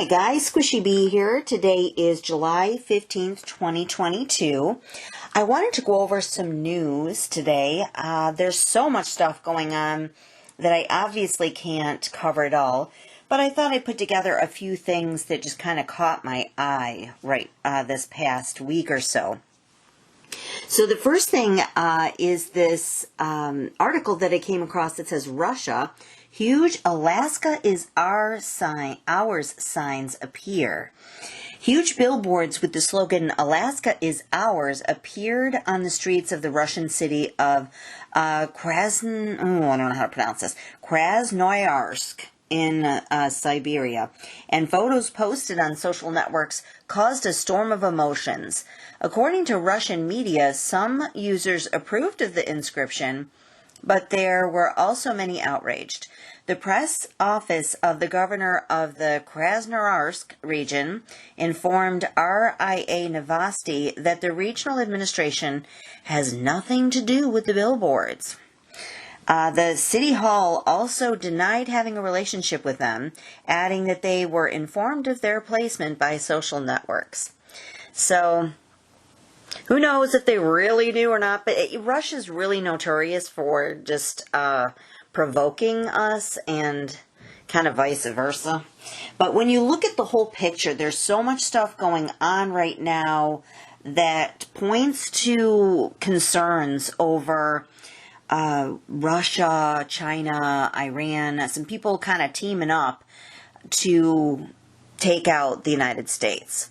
Hi guys, Squishybee here. Today is July 15th, 2022. I wanted to go over some news today. There's so much stuff going on that I obviously can't cover it all, but I thought I'd put together a few things that just kind of caught my eye this past week or so. So the first thing is this article that I came across that says Russia, huge Alaska is ours signs appear. Huge billboards with the slogan Alaska is ours appeared on the streets of the Russian city of Krasnoyarsk in Siberia, and photos posted on social networks caused a storm of emotions. According to Russian media, some users approved of the inscription, but there were also many outraged. The press office of the governor of the Krasnoyarsk region informed RIA Novosti that the regional administration has nothing to do with the billboards. The city hall also denied having a relationship with them, adding that they were informed of their placement by social networks. So, who knows if they really do or not, but Russia's really notorious for just provoking us and kind of vice versa. But when you look at the whole picture, there's so much stuff going on right now that points to concerns over Russia, China, Iran, some people kind of teaming up to take out the United States.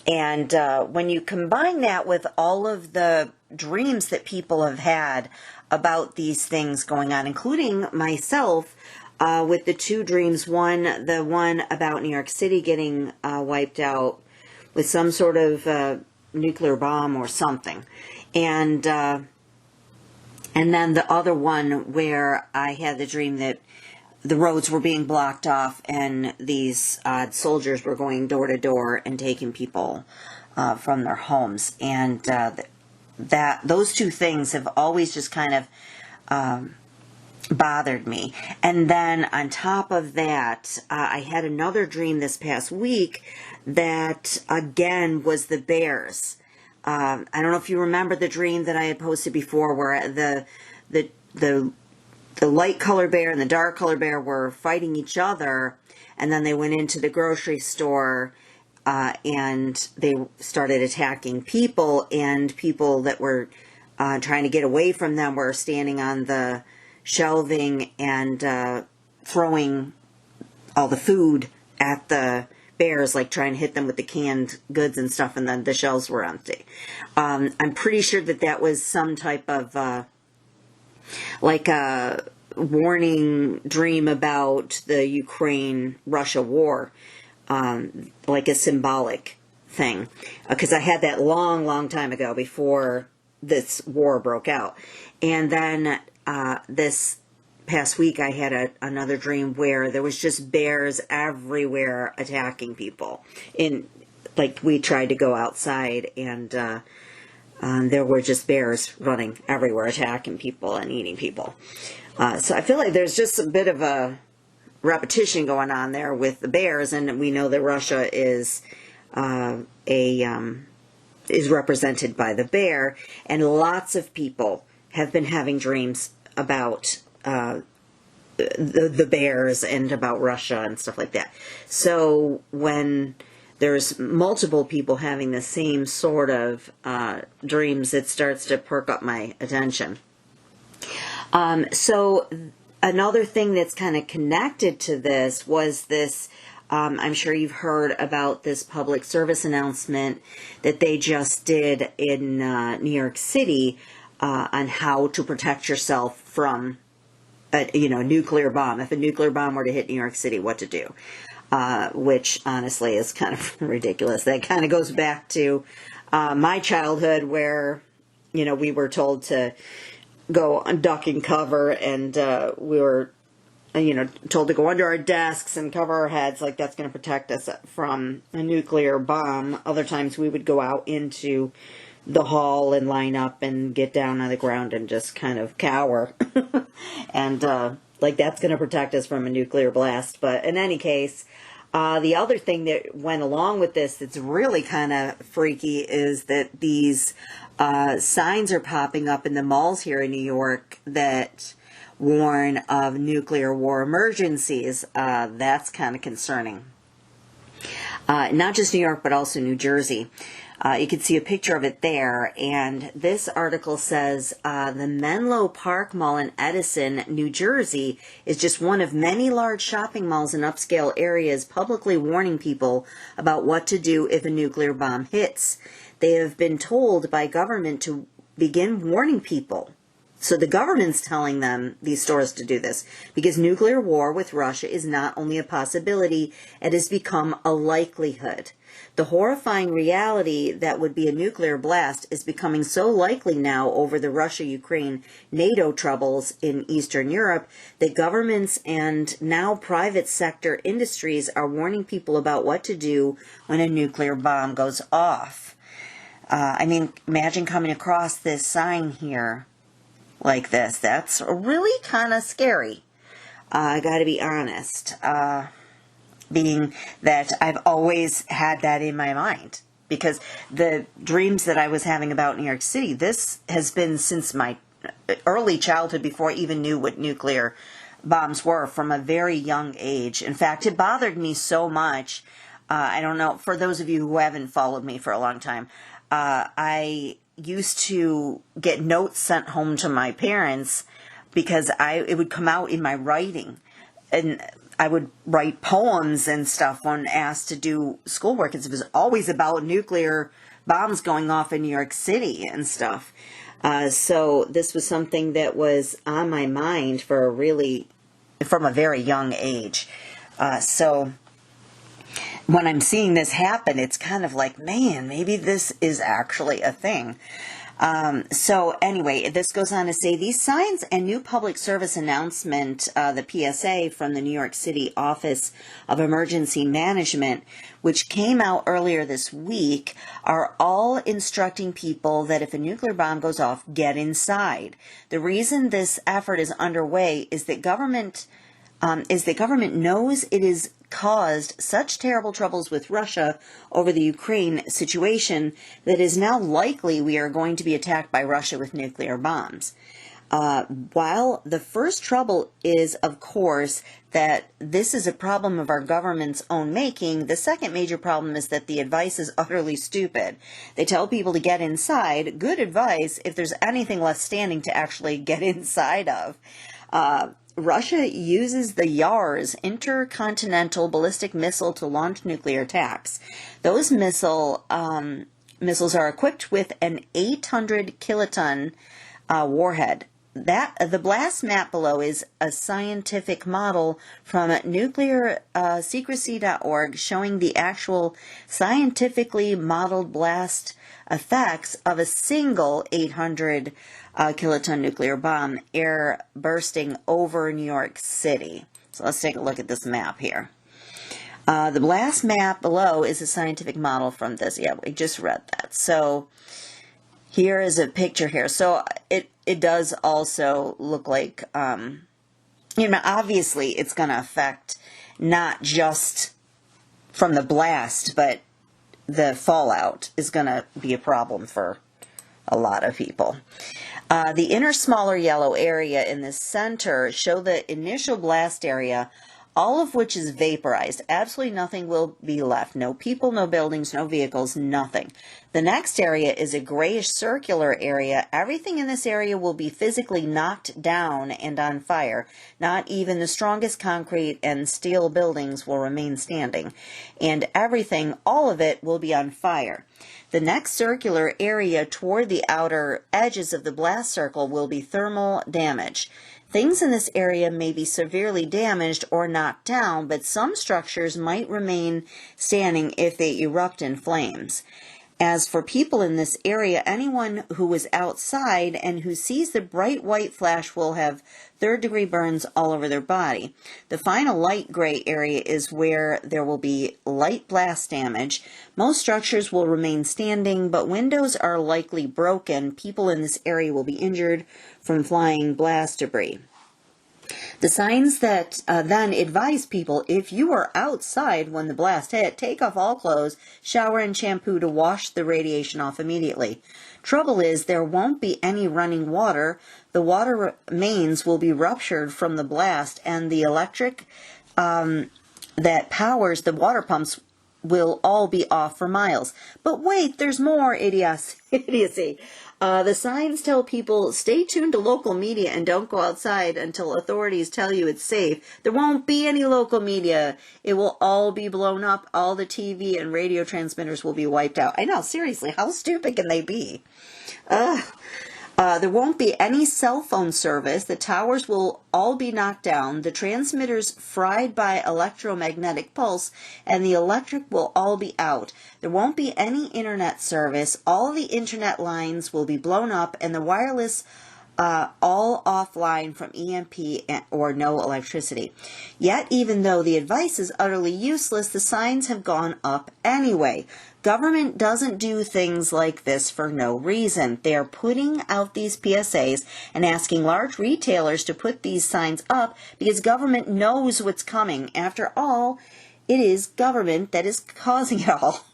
And when you combine that with all of the dreams that people have had about these things going on, including myself, with the two dreams, the one about New York City getting wiped out with some sort of nuclear bomb or something, and then the other one where I had the dream that the roads were being blocked off and these soldiers were going door to door and taking people from their homes. And those two things have always just kind of bothered me. And then on top of that, I had another dream this past week that, again, was the bears. I don't know if you remember the dream that I had posted before where the light color bear and the dark color bear were fighting each other, and then they went into the grocery store and they started attacking people, and people that were trying to get away from them were standing on the shelving and throwing all the food at the bears, like trying to hit them with the canned goods and stuff, and then the shelves were empty. I'm pretty sure that was some type of like a warning dream about the Ukraine-Russia war, like a symbolic thing, because I had that long time ago before this war broke out. And then this past week I had another dream where there was just bears everywhere attacking people. Like we tried to go outside and there were just bears running everywhere attacking people and eating people. So I feel like there's just a bit of a repetition going on there with the bears, and we know that Russia is represented by the bear, and lots of people have been having dreams about the bears and about Russia and stuff like that. So when there's multiple people having the same sort of dreams, it starts to perk up my attention. So another thing that's kind of connected to this was this, I'm sure you've heard about this public service announcement that they just did in New York City on how to protect yourself from a nuclear bomb. If a nuclear bomb were to hit New York City, what to do. Which honestly is kind of ridiculous. That kind of goes back to my childhood where, we were told to go duck and cover, and we were, told to go under our desks and cover our heads, like that's going to protect us from a nuclear bomb. Other times we would go out into the hall and line up and get down on the ground and just kind of cower. And like that's going to protect us from a nuclear blast. But in any case, The other thing that went along with this that's really kind of freaky is that these signs are popping up in the malls here in New York that warn of nuclear war emergencies. That's kind of concerning. Not just New York, but also New Jersey. You can see a picture of it there, and this article says the Menlo Park Mall in Edison, New Jersey, is just one of many large shopping malls in upscale areas publicly warning people about what to do if a nuclear bomb hits. They have been told by government to begin warning people. So the government's telling them, these stores, to do this, because nuclear war with Russia is not only a possibility, it has become a likelihood. The horrifying reality that would be a nuclear blast is becoming so likely now over the Russia-Ukraine NATO troubles in Eastern Europe that governments and now private sector industries are warning people about what to do when a nuclear bomb goes off. I mean, imagine coming across this sign here like this. That's really kind of scary. I got to be honest. Being that I've always had that in my mind. Because the dreams that I was having about New York City, this has been since my early childhood, before I even knew what nuclear bombs were, from a very young age. In fact, it bothered me so much. I don't know, for those of you who haven't followed me for a long time, I used to get notes sent home to my parents because it would come out in my writing. And I would write poems and stuff when asked to do schoolwork. It was always about nuclear bombs going off in New York City and stuff. So this was something that was on my mind from a very young age. So when I'm seeing this happen, it's kind of like, man, maybe this is actually a thing. So anyway, this goes on to say, these signs and new public service announcement, the PSA from the New York City Office of Emergency Management, which came out earlier this week, are all instructing people that if a nuclear bomb goes off, get inside. The reason this effort is underway is that government knows it has caused such terrible troubles with Russia over the Ukraine situation that it is now likely we are going to be attacked by Russia with nuclear bombs. While the first trouble is, of course, that this is a problem of our government's own making, the second major problem is that the advice is utterly stupid. They tell people to get inside. Good advice if there's anything left standing to actually get inside of. Russia uses the YARS, intercontinental ballistic missile, to launch nuclear attacks. Those missiles are equipped with an 800 kiloton warhead. The blast map below is a scientific model from nuclearsecrecy.org showing the actual scientifically modeled blast effects of a single 800 kiloton nuclear bomb air bursting over New York City. So let's take a look at this map here. The blast map below is a scientific model from this. Yeah, we just read that. So here is a picture here. So it does also look like, obviously it's going to affect not just from the blast, but the fallout is going to be a problem for a lot of people. The inner smaller yellow area in the center show the initial blast area, all of which is vaporized. Absolutely nothing will be left. No people, no buildings, no vehicles, nothing. The next area is a grayish circular area. Everything in this area will be physically knocked down and on fire. Not even the strongest concrete and steel buildings will remain standing. And everything, all of it, will be on fire. The next circular area toward the outer edges of the blast circle will be thermal damage. Things in this area may be severely damaged or knocked down, but some structures might remain standing if they erupt in flames. As for people in this area, anyone who is outside and who sees the bright white flash will have third-degree burns all over their body. The final light gray area is where there will be light blast damage. Most structures will remain standing, but windows are likely broken. People in this area will be injured from flying blast debris. The signs that then advise people, if you are outside when the blast hit, take off all clothes, shower and shampoo to wash the radiation off immediately. Trouble is, there won't be any running water. The water mains will be ruptured from the blast, and the electric that powers the water pumps will all be off for miles. But wait, there's more idiocy. The signs tell people, stay tuned to local media and don't go outside until authorities tell you it's safe. There won't be any local media. It will all be blown up. All the TV and radio transmitters will be wiped out. I know, seriously, how stupid can they be? There won't be any cell phone service. The towers will all be knocked down. The transmitters fried by electromagnetic pulse, and the electric will all be out. There won't be any internet service. All the internet lines will be blown up, and the wireless all offline from EMP or no electricity. Yet, even though the advice is utterly useless, the signs have gone up anyway. Government doesn't do things like this for no reason. They are putting out these PSAs and asking large retailers to put these signs up because government knows what's coming. After all, it is government that is causing it all.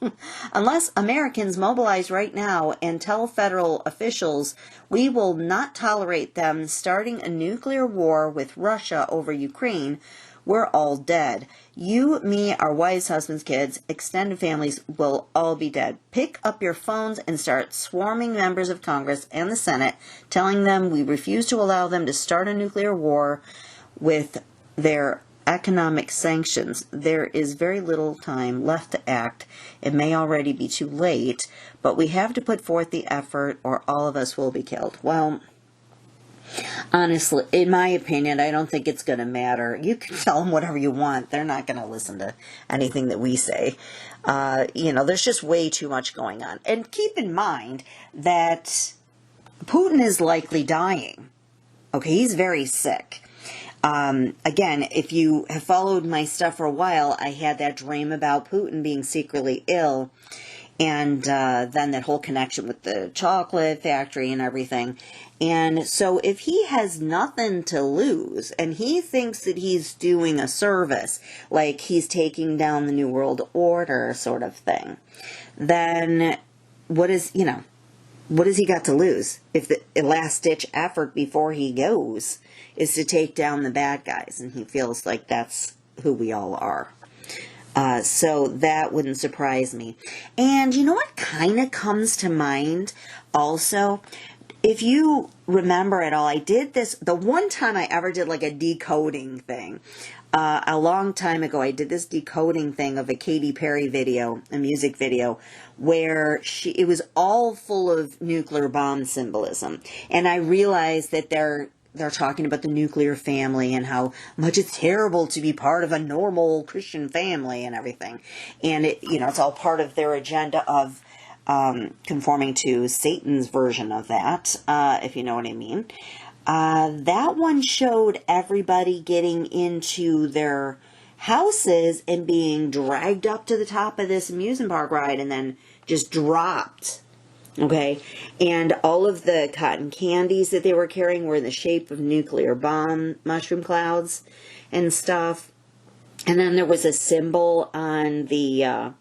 Unless Americans mobilize right now and tell federal officials we will not tolerate them starting a nuclear war with Russia over Ukraine, we're all dead. You, me, our wives, husbands, kids, extended families will all be dead. Pick up your phones and start swarming members of Congress and the Senate, telling them we refuse to allow them to start a nuclear war with their economic sanctions. There is very little time left to act. It may already be too late, but we have to put forth the effort or all of us will be killed. Well, honestly, in my opinion, I don't think it's going to matter. You can tell them whatever you want. They're not going to listen to anything that we say. There's just way too much going on. And keep in mind that Putin is likely dying. Okay, he's very sick. Again, if you have followed my stuff for a while, I had that dream about Putin being secretly ill. And then that whole connection with the chocolate factory and everything. And so if he has nothing to lose and he thinks that he's doing a service, like he's taking down the New World Order sort of thing, then what has he got to lose if the last-ditch effort before he goes is to take down the bad guys? And he feels like that's who we all are. So that wouldn't surprise me. And you know what kind of comes to mind also? If you remember at all, I did this, the one time I ever did like a decoding thing. A long time ago, I did this decoding thing of a Katy Perry video, a music video, where it was all full of nuclear bomb symbolism. And I realized that they're talking about the nuclear family and how much it's terrible to be part of a normal Christian family and everything. And it's all part of their agenda of conforming to Satan's version of that, if you know what I mean. That one showed everybody getting into their houses and being dragged up to the top of this amusement park ride and then just dropped. Okay, and all of the cotton candies that they were carrying were in the shape of nuclear bomb mushroom clouds and stuff. And then there was a symbol on the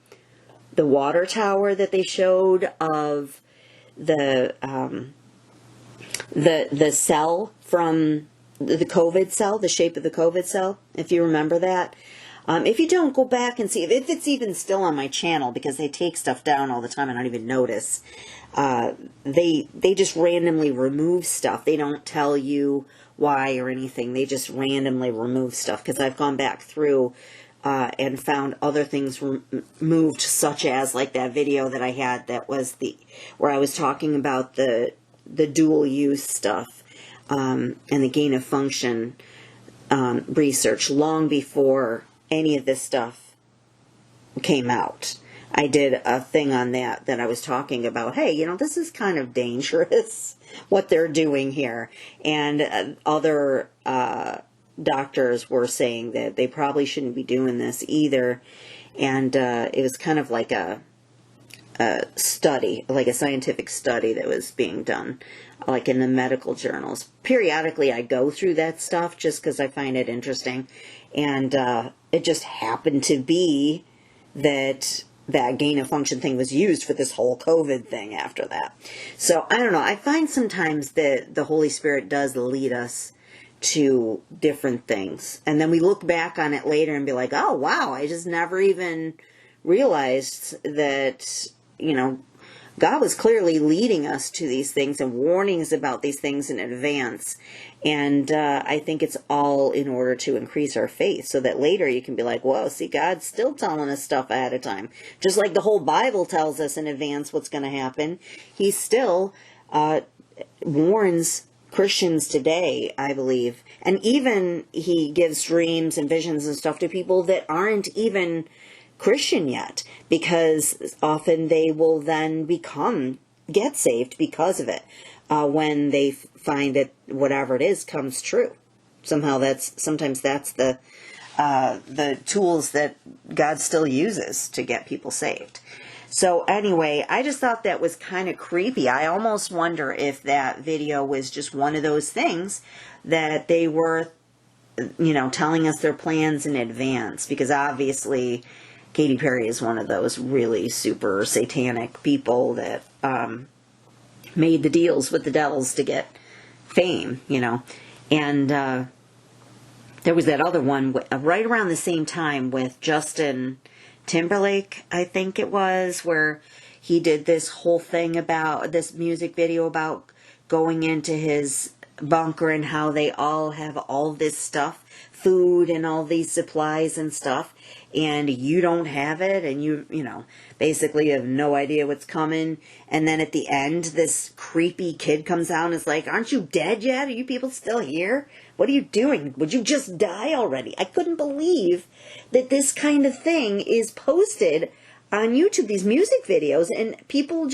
water tower that they showed of the cell from the COVID cell, the shape of the COVID cell, if you remember that. If you don't, go back and see if it's even still on my channel, because they take stuff down all the time and I don't even notice. They just randomly remove stuff. They don't tell you why or anything. They just randomly remove stuff, because I've gone back through and found other things removed, such as like that video that I had that was where I was talking about the dual use stuff and the gain of function research long before any of this stuff came out. I did a thing on that I was talking about, hey, this is kind of dangerous, what they're doing here. And other doctors were saying that they probably shouldn't be doing this either. And it was kind of like a study, like a scientific study that was being done, like in the medical journals. Periodically I go through that stuff just because I find it interesting, and it just happened to be that that gain of function thing was used for this whole COVID thing after that. So I don't know, I find sometimes that the Holy Spirit does lead us to different things, and then we look back on it later and be like, oh wow, I just never even realized that, God was clearly leading us to these things and warning us about these things in advance. And I think it's all in order to increase our faith, so that later you can be like, whoa, see, God's still telling us stuff ahead of time. Just like the whole Bible tells us in advance what's going to happen, He still warns Christians today, I believe. And even He gives dreams and visions and stuff to people that aren't even Christian yet, because often they will then get saved because of it, when they find that whatever it is comes true. Sometimes that's the tools that God still uses to get people saved. So anyway, I just thought that was kind of creepy. I almost wonder if that video was just one of those things that they were, telling us their plans in advance, because obviously Katy Perry is one of those really super satanic people that made the deals with the devils to get fame, And there was that other one right around the same time with Justin Timberlake, I think it was, where he did this whole thing about this music video about going into his bunker and how they all have all this stuff, food and all these supplies and stuff, and you don't have it, and you basically have no idea what's coming. And then at the end, this creepy kid comes out and is like, aren't you dead yet? Are you people still here? What are you doing? Would you just die already? I couldn't believe that this kind of thing is posted on YouTube, these music videos, and people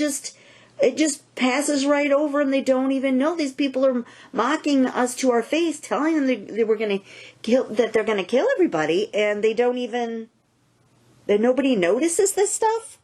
it just passes right over, and they don't even know. These people are mocking us to our face, telling them that they're going to kill everybody, and that nobody notices this stuff.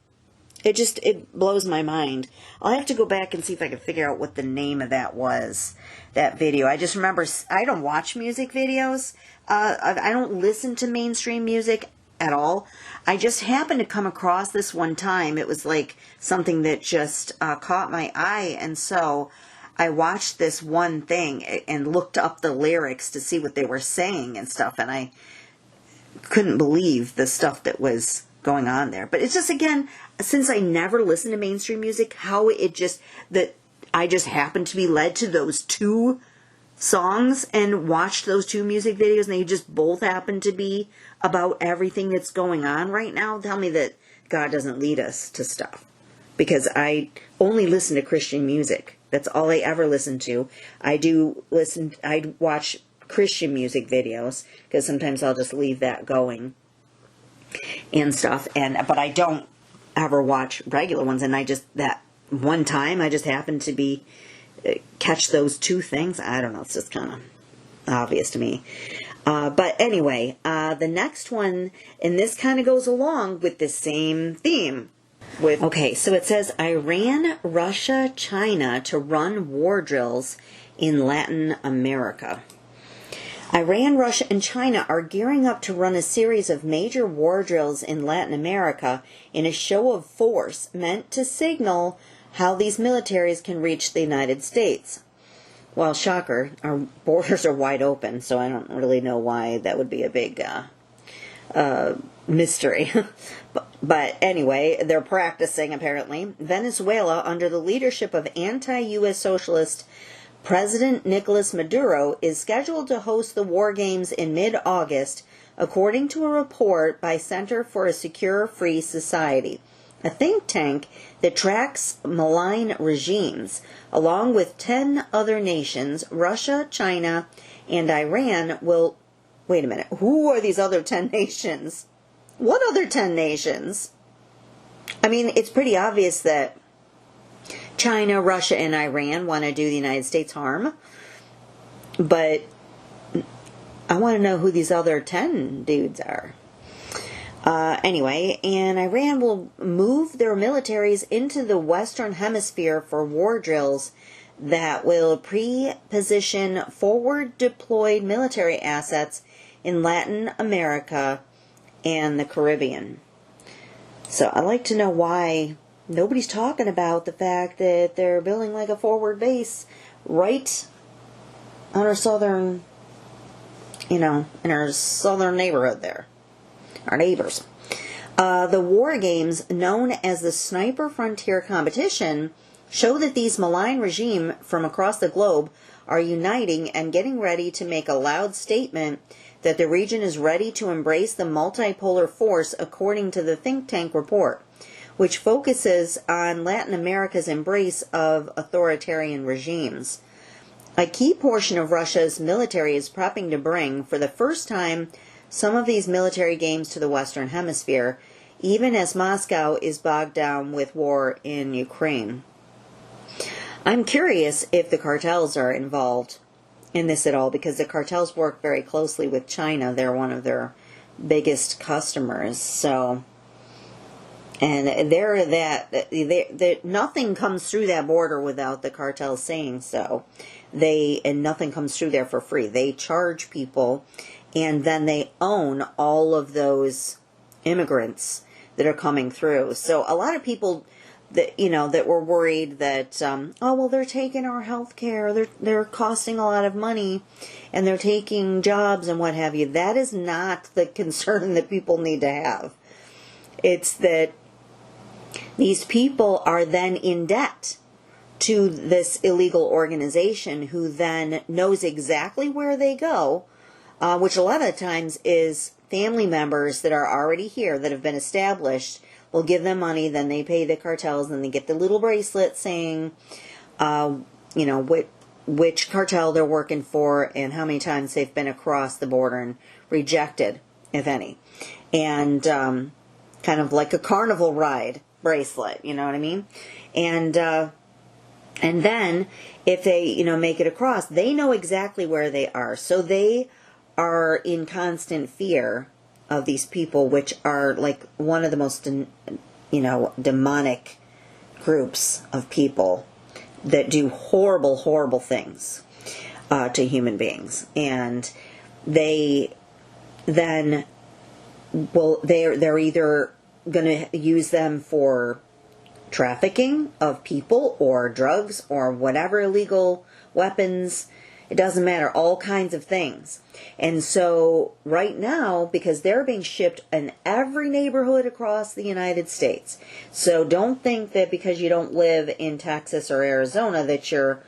It blows my mind. I'll have to go back and see if I can figure out what the name of that was, that video. I just remember, I don't watch music videos. I don't listen to mainstream music at all. I just happened to come across this one time. It was like something that just caught my eye, and so I watched this one thing and looked up the lyrics to see what they were saying and stuff, and I couldn't believe the stuff that was going on there. But it's just, again, since I never listened to mainstream music, I just happened to be led to those two songs and watched those two music videos, and they just both happen to be about everything that's going on right now. Tell me that God doesn't lead us to stuff, because I only listen to Christian music. That's all I ever listen to. I watch Christian music videos, because sometimes I'll just leave that going and stuff, but I don't ever watch regular ones. And that one time I just happened to catch those two things. I don't know, it's just kind of obvious to me. But anyway, the next one, and this kind of goes along with the same theme. Okay, so it says, Iran, Russia, China to run war drills in Latin America. Iran, Russia, and China are gearing up to run a series of major war drills in Latin America in a show of force meant to signal how these militaries can reach the United States. Well, shocker, our borders are wide open, so I don't really know why that would be a big mystery. But anyway, they're practicing, apparently. Venezuela, under the leadership of anti-U.S. socialist President Nicolas Maduro, is scheduled to host the war games in mid-August, according to a report by Center for a Secure Free Society, a think tank that tracks malign regimes. Along with 10 other nations, Russia, China, and Iran will... Wait a minute, who are these other 10 nations? What other 10 nations? I mean, it's pretty obvious that China, Russia, and Iran want to do the United States harm. But I want to know who these other 10 dudes are. Anyway, and Iran will move their militaries into the Western Hemisphere for war drills that will pre-position forward deployed military assets in Latin America and the Caribbean. So I'd like to know why nobody's talking about the fact that they're building like a forward base right on our southern, in our southern neighborhood there. Our neighbors. The war games known as the Sniper Frontier Competition show that these malign regimes from across the globe are uniting and getting ready to make a loud statement that the region is ready to embrace the multipolar force, according to the think tank report, which focuses on Latin America's embrace of authoritarian regimes. A key portion of Russia's military is prepping to bring, for the first time, some of these military games to the Western Hemisphere, even as Moscow is bogged down with war in Ukraine. I'm curious if the cartels are involved in this at all, because the cartels work very closely with China. They're one of their biggest customers. So, and nothing comes through that border without the cartels saying so. And nothing comes through there for free. They charge people, and then they own all of those immigrants that are coming through. So a lot of people that were worried that, they're taking our health care, they're costing a lot of money, and they're taking jobs and what have you. That is not the concern that people need to have. It's that these people are then in debt to this illegal organization, who then knows exactly where they go, which a lot of times is family members that are already here, that have been established, will give them money, then they pay the cartels, and they get the little bracelet saying, which cartel they're working for and how many times they've been across the border and rejected, if any. And kind of like a carnival ride bracelet, you know what I mean? And then if they, make it across, they know exactly where they are. So they are in constant fear of these people, which are like one of the most, demonic groups of people that do horrible, horrible things to human beings. And they then, they're either going to use them for trafficking of people or drugs or whatever, illegal weapons. It doesn't matter, all kinds of things. And so right now, because they're being shipped in every neighborhood across the United States. So don't think that because you don't live in Texas or Arizona that you're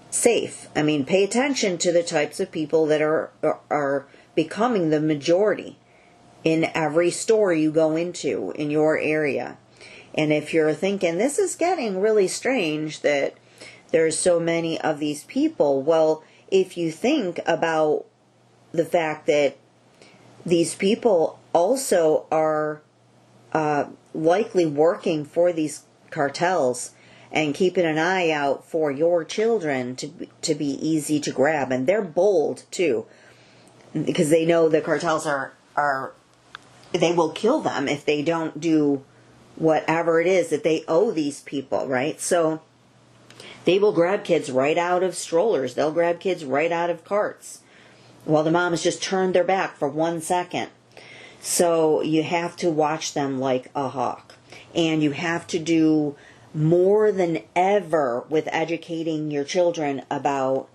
safe. I mean, pay attention to the types of people that are becoming the majority in every store you go into in your area. And if you're thinking, this is getting really strange that there's so many of these people, well, if you think about the fact that these people also are likely working for these cartels and keeping an eye out for your children to be easy to grab. And they're bold, too, because they know the cartels they will kill them if they don't do whatever it is that they owe these people, right? So they will grab kids right out of strollers. They'll grab kids right out of carts while the mom has just turned their back for 1 second. So you have to watch them like a hawk. And you have to do more than ever with educating your children about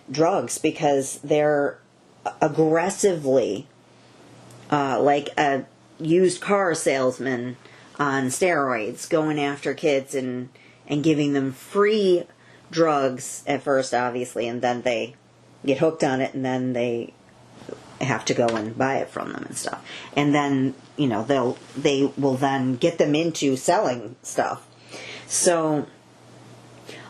drugs, because they're aggressively like a used car salesman on steroids, going after kids and giving them free drugs at first, obviously, and then they get hooked on it, and then they have to go and buy it from them and stuff. And then, they will then get them into selling stuff. So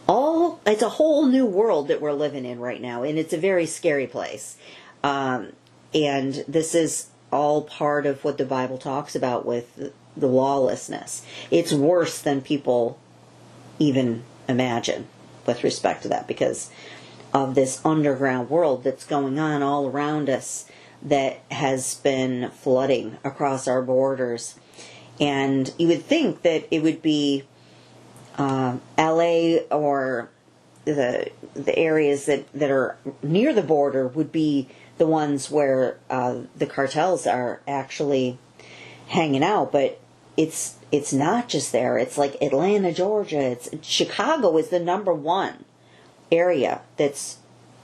it's a whole new world that we're living in right now, and it's a very scary place. And this is all part of what the Bible talks about with the lawlessness. It's worse than people even imagine with respect to that, because of this underground world that's going on all around us, that has been flooding across our borders. And you would think that it would be LA or the areas that are near the border would be the ones where the cartels are actually hanging out, but it's not just there. It's like Atlanta, Georgia. Chicago is the number one area that's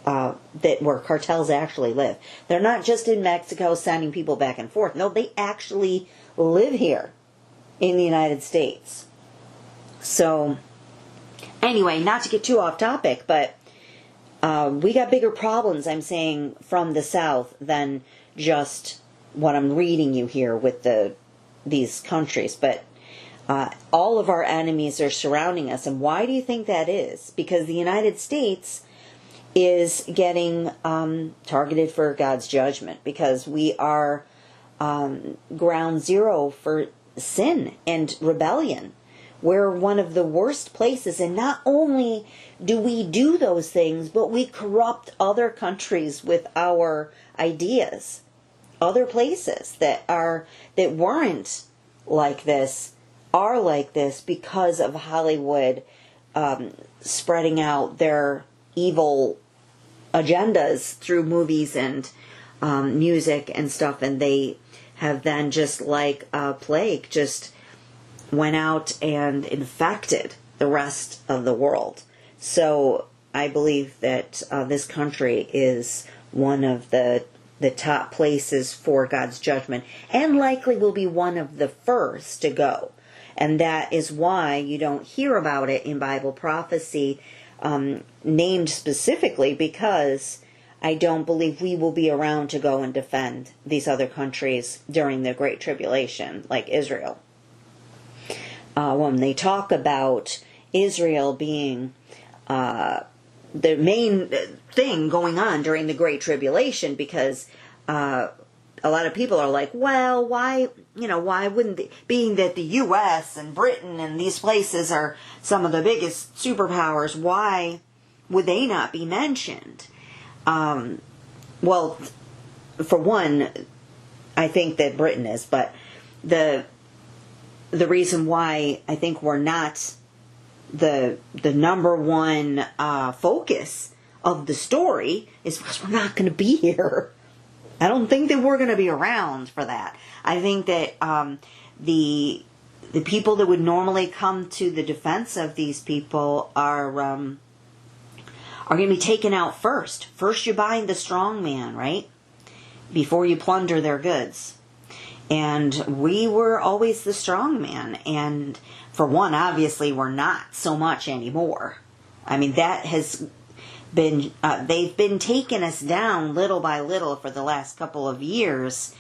where cartels actually live. They're not just in Mexico sending people back and forth. No, they actually live here in the United States. So, anyway, not to get too off topic, but we got bigger problems, I'm saying, from the South than just what I'm reading you here with these countries. But all of our enemies are surrounding us. And why do you think that is? Because the United States is getting targeted for God's judgment, because we are ground zero for sin and rebellion. We're one of the worst places, and not only do we do those things, but we corrupt other countries with our ideas. Other places that weren't like this are like this because of Hollywood spreading out their evil agendas through movies and music and stuff, and they have then, just like a plague, just went out and infected the rest of the world. So I believe that this country is one of the top places for God's judgment, and likely will be one of the first to go. And that is why you don't hear about it in Bible prophecy named specifically, because I don't believe we will be around to go and defend these other countries during the Great Tribulation, like Israel. When they talk about Israel being the main thing going on during the Great Tribulation, because a lot of people are like, well, why wouldn't they, being that the U.S. and Britain and these places are some of the biggest superpowers, why would they not be mentioned? Well, for one, I think that Britain is, but the reason why I think we're not the number one focus of the story is because we're not going to be here. I don't think that we're going to be around for that. I think that the people that would normally come to the defense of these people are going to be taken out first. First you bind the strong man, right? Before you plunder their goods. And we were always the strong man. And for one, obviously, we're not so much anymore. I mean, that has been, they've been taking us down little by little for the last couple of years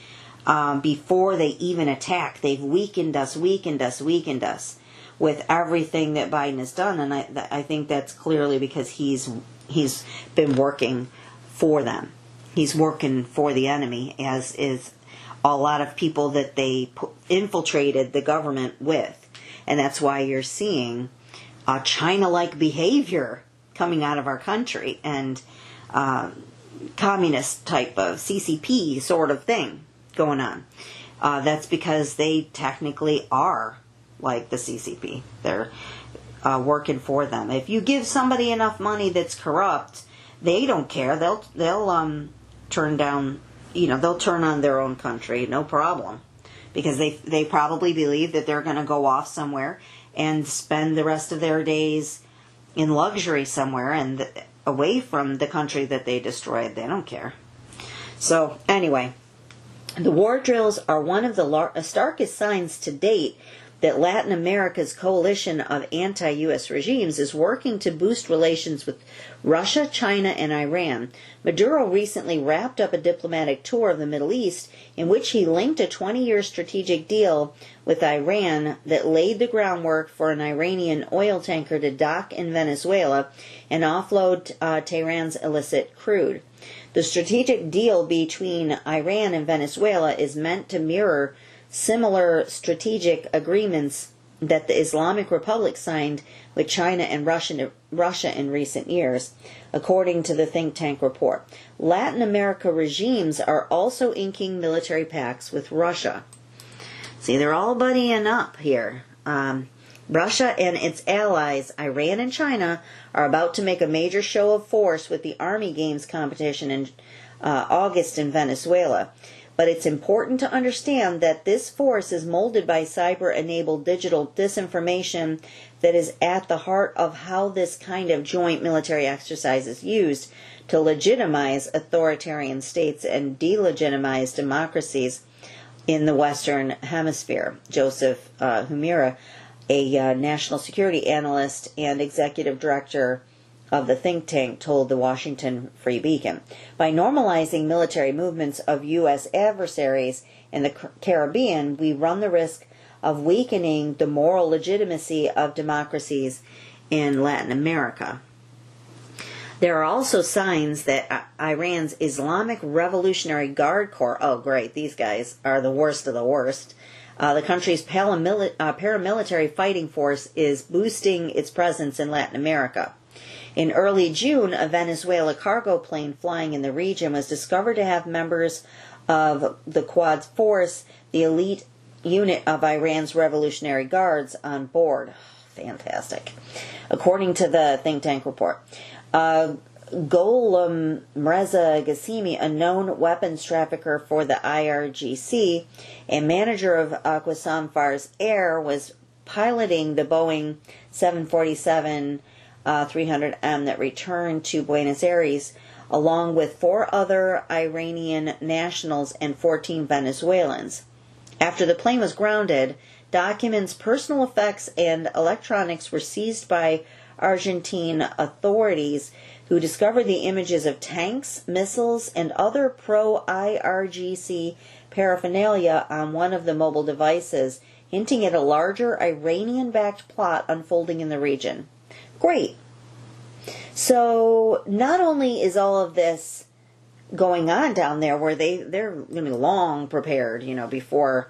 before they even attack. They've weakened us with everything that Biden has done. And I think that's clearly because he's been working for them. He's working for the enemy, as is a lot of people that they infiltrated the government with. And that's why you're seeing China-like behavior coming out of our country, and communist type of CCP sort of thing going on. That's because they technically are like the CCP. They're working for them. If you give somebody enough money that's corrupt, they don't care. They'll turn down, they'll turn on their own country, no problem. Because they probably believe that they're going to go off somewhere and spend the rest of their days in luxury somewhere and away from the country that they destroyed. They don't care. So, anyway, the war drills are one of the starkest signs to date that Latin America's coalition of anti-U.S. regimes is working to boost relations with Russia, China, and Iran. Maduro recently wrapped up a diplomatic tour of the Middle East in which he linked a 20-year strategic deal with Iran that laid the groundwork for an Iranian oil tanker to dock in Venezuela and offload Tehran's illicit crude. The strategic deal between Iran and Venezuela is meant to mirror similar strategic agreements that the Islamic Republic signed with China and Russia in recent years, according to the think tank report. Latin America regimes are also inking military pacts with Russia. See, they're all buddying up here. Russia and its allies, Iran and China, are about to make a major show of force with the Army Games competition in August in Venezuela. But it's important to understand that this force is molded by cyber-enabled digital disinformation that is at the heart of how this kind of joint military exercise is used to legitimize authoritarian states and delegitimize democracies in the Western Hemisphere. Joseph Humira, a national security analyst and executive director of the think tank, told the Washington Free Beacon. By normalizing military movements of U.S. adversaries in the Caribbean, we run the risk of weakening the moral legitimacy of democracies in Latin America. There are also signs that Iran's Islamic Revolutionary Guard Corps, oh great, these guys are the worst of the worst. The country's paramilitary fighting force is boosting its presence in Latin America. In early June, a Venezuela cargo plane flying in the region was discovered to have members of the Quds Force, the elite unit of Iran's Revolutionary Guards, on board. Fantastic. According to the think tank report, Gholam Reza Ghassemi, a known weapons trafficker for the IRGC and manager of Qassam Far's Air, was piloting the Boeing 747 300M that returned to Buenos Aires, along with 4 other Iranian nationals and 14 Venezuelans. After the plane was grounded, documents, personal effects, and electronics were seized by Argentine authorities, who discovered the images of tanks, missiles, and other pro-IRGC paraphernalia on one of the mobile devices, hinting at a larger Iranian-backed plot unfolding in the region. Great. So not only is all of this going on down there, where they're going to be long prepared, before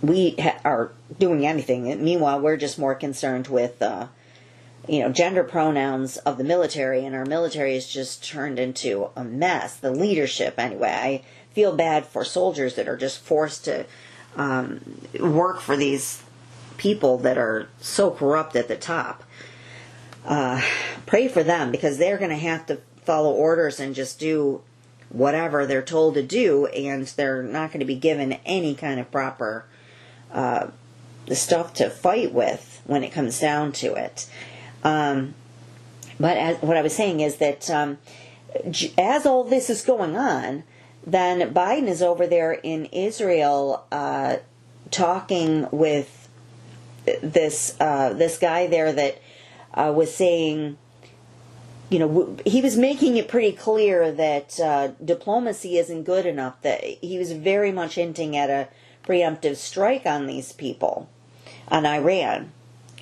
we are doing anything. And meanwhile, we're just more concerned with, gender pronouns of the military, and our military is just turned into a mess. The leadership, anyway. I feel bad for soldiers that are just forced to work for these people that are so corrupt at the top. Pray for them, because they're going to have to follow orders and just do whatever they're told to do, and they're not going to be given any kind of proper stuff to fight with when it comes down to it. But what I was saying is that as all this is going on, then Biden is over there in Israel talking with this guy there that was saying, he was making it pretty clear that diplomacy isn't good enough, that he was very much hinting at a preemptive strike on these people, on Iran.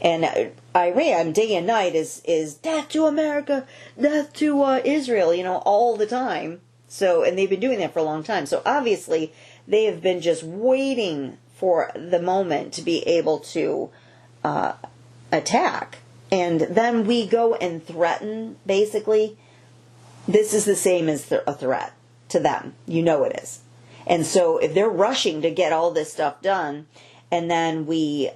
And Iran, day and night, is death to America, death to Israel, all the time. So, and they've been doing that for a long time. So obviously, they have been just waiting for the moment to be able to attack. And then we go and threaten, basically. This is the same as a threat to them. It is. And so if they're rushing to get all this stuff done, and then we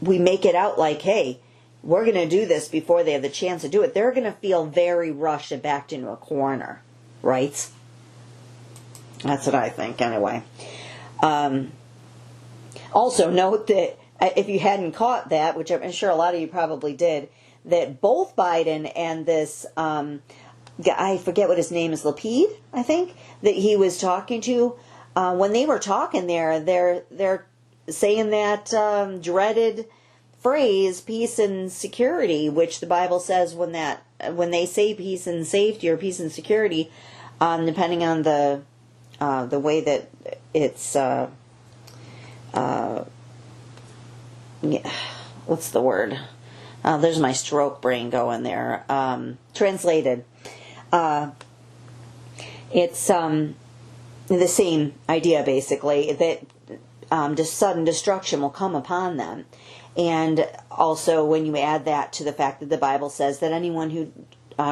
make it out like, hey, we're going to do this before they have the chance to do it, they're going to feel very rushed and backed into a corner, right? That's what I think, anyway. Also, note that if you hadn't caught that, which I'm sure a lot of you probably did, that both Biden and this I forget what his name is, Lapid, I think, that he was talking to, when they were talking there, they're saying that dreaded phrase, peace and security, which the Bible says when they say peace and safety or peace and security, depending on the way that it's what's the word? There's my stroke brain going there. Translated. It's the same idea, basically, that just sudden destruction will come upon them. And also when you add that to the fact that the Bible says that anyone who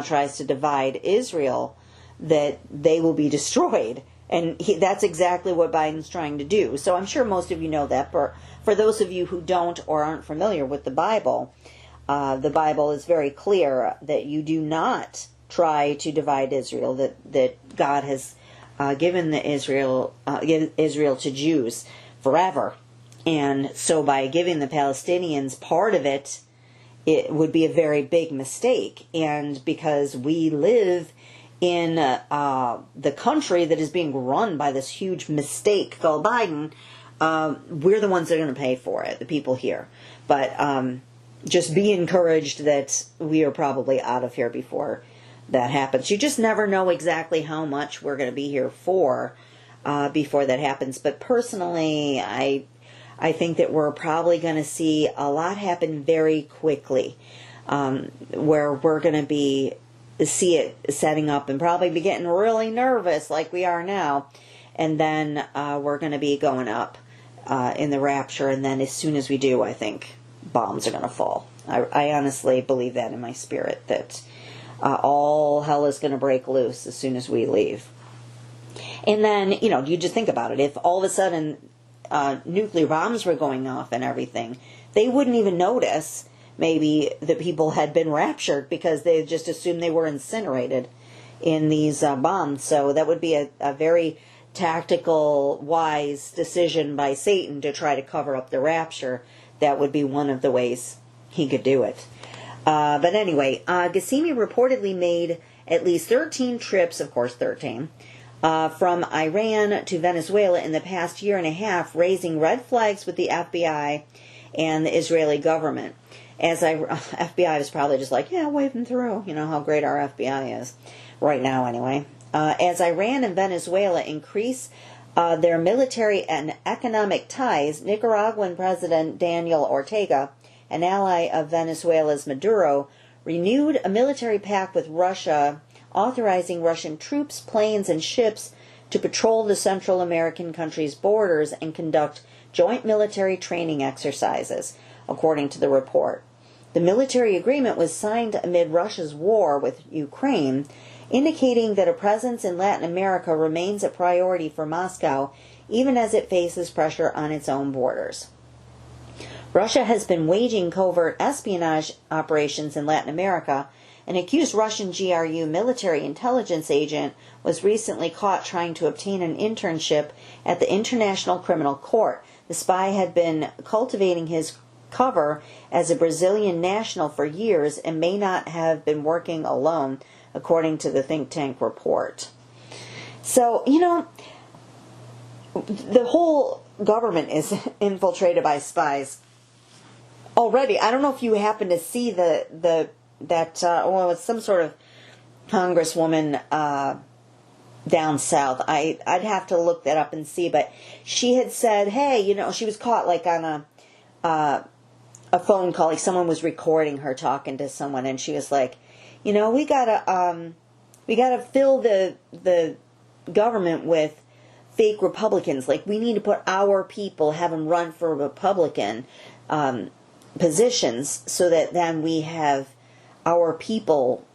tries to divide Israel, that they will be destroyed. And that's exactly what Biden's trying to do. So I'm sure most of you know that. But for those of you who don't or aren't familiar with the Bible is very clear that you do not try to divide Israel, that God has given Israel to Jews forever. And so by giving the Palestinians part of it, it would be a very big mistake. And because we live in the country that is being run by this huge mistake called Biden, we're the ones that are going to pay for it, the people here. But just be encouraged that we are probably out of here before that happens. You just never know exactly how much we're going to be here for before that happens. But personally, I think that we're probably going to see a lot happen very quickly, where we're going to see it setting up and probably be getting really nervous like we are now. And then we're going to be going up in the rapture. And then as soon as we do, I think bombs are going to fall. I honestly believe that in my spirit, that all hell is going to break loose as soon as we leave. And then, you just think about it. If all of a sudden nuclear bombs were going off and everything, they wouldn't even notice maybe that people had been raptured because they just assumed they were incinerated in these bombs. So that would be a very tactical, wise decision by Satan to try to cover up the rapture. That would be one of the ways he could do it. But anyway, Ghassemi reportedly made at least 13 trips, of course 13, from Iran to Venezuela in the past year and a half, raising red flags with the FBI and the Israeli government. FBI is probably just like, yeah, wave them through. You know how great our FBI is. Right now, anyway. As Iran and Venezuela increase their military and economic ties, Nicaraguan President Daniel Ortega, an ally of Venezuela's Maduro, renewed a military pact with Russia, authorizing Russian troops, planes, and ships to patrol the Central American country's borders and conduct joint military training exercises, according to the report. The military agreement was signed amid Russia's war with Ukraine, indicating that a presence in Latin America remains a priority for Moscow, even as it faces pressure on its own borders. Russia has been waging covert espionage operations in Latin America. An accused Russian GRU military intelligence agent was recently caught trying to obtain an internship at the International Criminal Court. The spy had been cultivating his cover as a Brazilian national for years and may not have been working alone, according to the think tank report. So, the whole government is infiltrated by spies already. I don't know if you happen to see it's some sort of congresswoman down south. I'd have to look that up and see, but she had said, hey, she was caught like on a phone call, like someone was recording her talking to someone, and she was like, we gotta fill the government with fake Republicans. Like, we need to put our people, have them run for Republican positions, so that then we have our people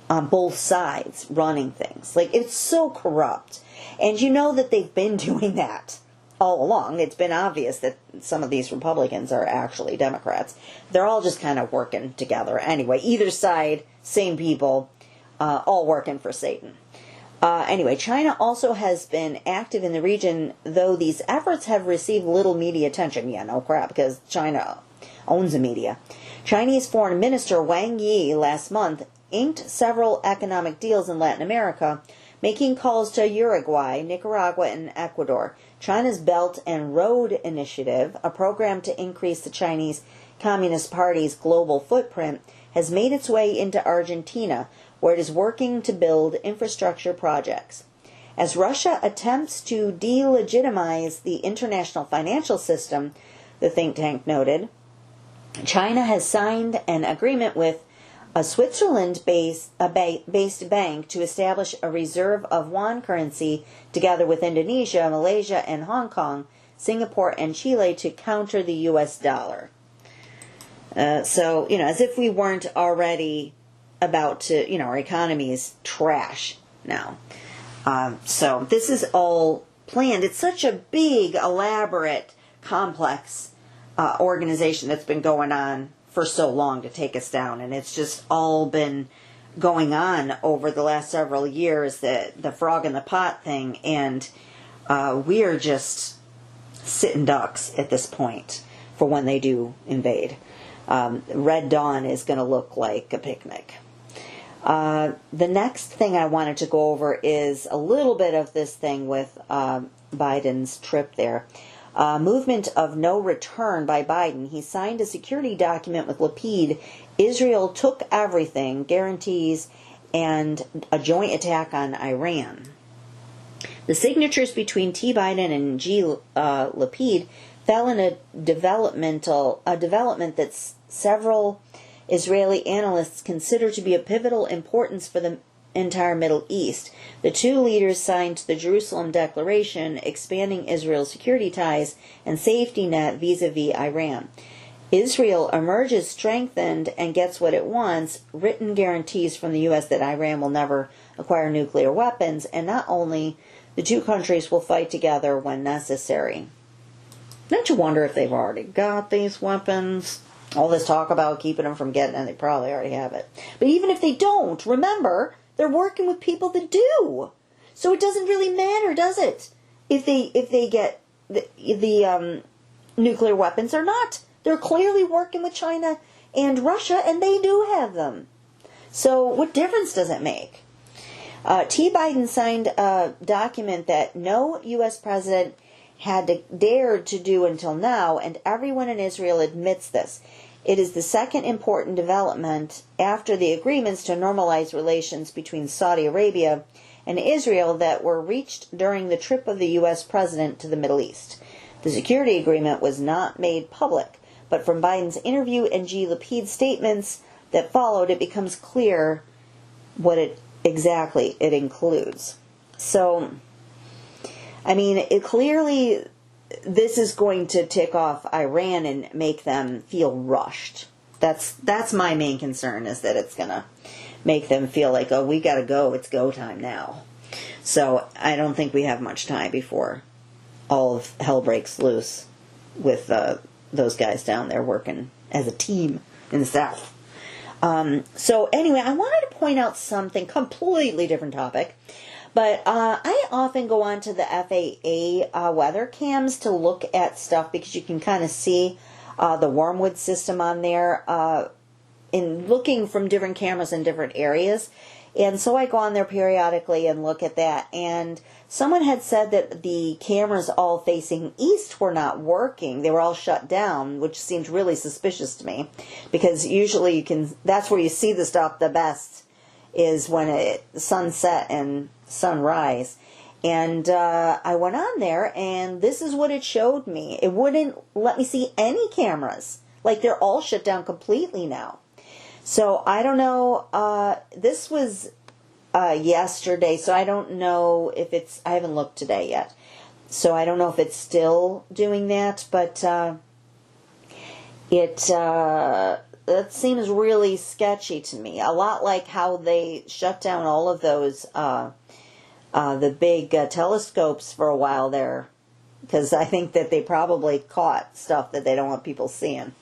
on both sides running things. Like, it's so corrupt. And you know that they've been doing that all along. It's been obvious that some of these Republicans are actually Democrats. They're all just kind of working together. Anyway, either side, same people, all working for Satan. Anyway, China also has been active in the region, though these efforts have received little media attention. Yeah, no crap, because China owns the media. Chinese Foreign Minister Wang Yi last month inked several economic deals in Latin America, making calls to Uruguay, Nicaragua, and Ecuador. China's Belt and Road Initiative, a program to increase the Chinese Communist Party's global footprint, has made its way into Argentina, where it is working to build infrastructure projects. As Russia attempts to delegitimize the international financial system, the think tank noted, China has signed an agreement with a Switzerland-based bank to establish a reserve of yuan currency together with Indonesia, Malaysia, and Hong Kong Singapore, and Chile to counter the U.S. dollar. So, as if we weren't already about to, our economy is trash now. So this is all planned. It's such a big, elaborate, complex organization that's been going on for so long to take us down. And it's just all been going on over the last several years, the frog in the pot thing. And we are just sitting ducks at this point for when they do invade. Red Dawn is going to look like a picnic. The next thing I wanted to go over is a little bit of this thing with Biden's trip there. Movement of no return by Biden. He signed a security document with Lapid. Israel took everything, guarantees, and a joint attack on Iran. The signatures between T. Biden and G. Lapid fell in a development that several Israeli analysts consider to be of pivotal importance for the entire Middle East. The two leaders signed the Jerusalem Declaration, expanding Israel's security ties and safety net vis-a-vis Iran. Israel emerges strengthened and gets what it wants, written guarantees from the U.S. that Iran will never acquire nuclear weapons, and not only the two countries will fight together when necessary. Don't you wonder if they've already got these weapons? All this talk about keeping them from getting it, they probably already have it. But even if they don't, remember, they're working with people that do. So it doesn't really matter, does it? If they get the nuclear weapons or not. They're clearly working with China and Russia, and they do have them. So what difference does it make? T. Biden signed a document that no U.S. president had dared to do until now, and everyone in Israel admits this. It is the second important development after the agreements to normalize relations between Saudi Arabia and Israel that were reached during the trip of the U.S. president to the Middle East. The security agreement was not made public, but from Biden's interview and G. Lapid's statements that followed, it becomes clear what it includes. So, clearly this is going to tick off Iran and make them feel rushed. That's my main concern, is that it's going to make them feel like, oh, we got to go. It's go time now. So I don't think we have much time before all of hell breaks loose with those guys down there working as a team in the South. So anyway, I wanted to point out something, completely different topic. But I often go on to the FAA weather cams to look at stuff because you can kind of see the wormwood system on there in looking from different cameras in different areas. And so I go on there periodically and look at that. And someone had said that the cameras all facing east were not working. They were all shut down, which seemed really suspicious to me. Because usually that's where you see the stuff the best, is when it's sunset and sunrise. And I went on there, and this is what it showed me. It wouldn't let me see any cameras. Like, they're all shut down completely now. So I don't know. This was yesterday, so I don't know if I haven't looked today yet. So I don't know if it's still doing that, but that seems really sketchy to me. A lot like how they shut down all of those, the big telescopes for a while there, because I think that they probably caught stuff that they don't want people seeing.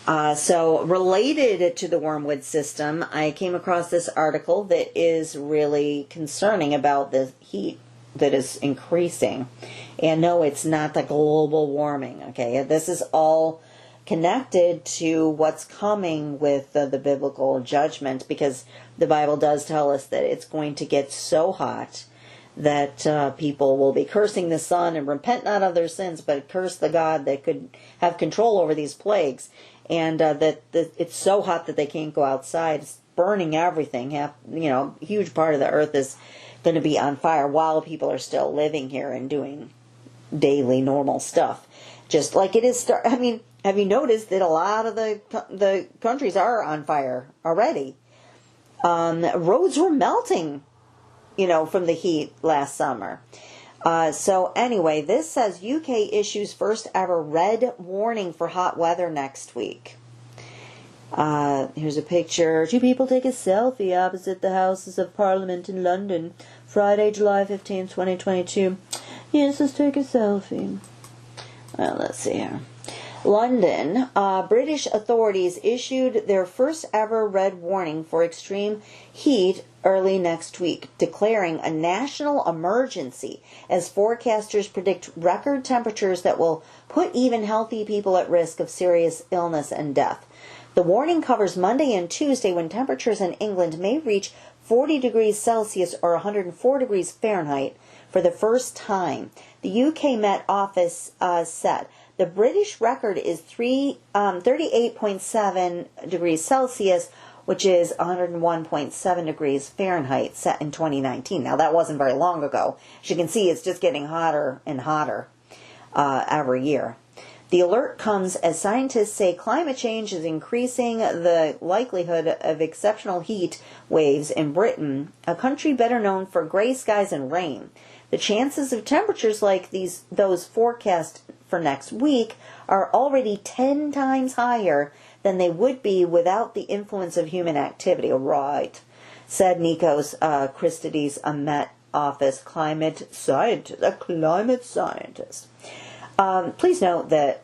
So related to the wormwood system, I came across this article that is really concerning about the heat that is increasing. And no, it's not the global warming, okay? This is all connected to what's coming with the biblical judgment, because the Bible does tell us that it's going to get so hot that people will be cursing the sun and repent not of their sins, but curse the God that could have control over these plagues. And that it's so hot that they can't go outside. It's burning everything. A huge part of the earth is going to be on fire while people are still living here and doing daily normal stuff. Just like it is. Have you noticed that a lot of the countries are on fire already? Roads were melting, from the heat last summer. So anyway, this says UK issues first ever red warning for hot weather next week. Here's a picture. Two people take a selfie opposite the Houses of Parliament in London, Friday, July 15, 2022. Yes, let's take a selfie. Well, let's see here. London, British authorities issued their first ever red warning for extreme heat early next week, declaring a national emergency as forecasters predict record temperatures that will put even healthy people at risk of serious illness and death. The warning covers Monday and Tuesday when temperatures in England may reach 40 degrees Celsius or 104 degrees Fahrenheit for the first time. The UK Met Office said the British record is 38.7 degrees Celsius, which is 101.7 degrees Fahrenheit, set in 2019. Now, that wasn't very long ago. As you can see, it's just getting hotter and hotter every year. The alert comes as scientists say climate change is increasing the likelihood of exceptional heat waves in Britain, a country better known for gray skies and rain. The chances of temperatures like those forecast for next week are already 10 times higher than they would be without the influence of human activity. Right, said Nikos Christidis, a Met Office climate scientist. Please note that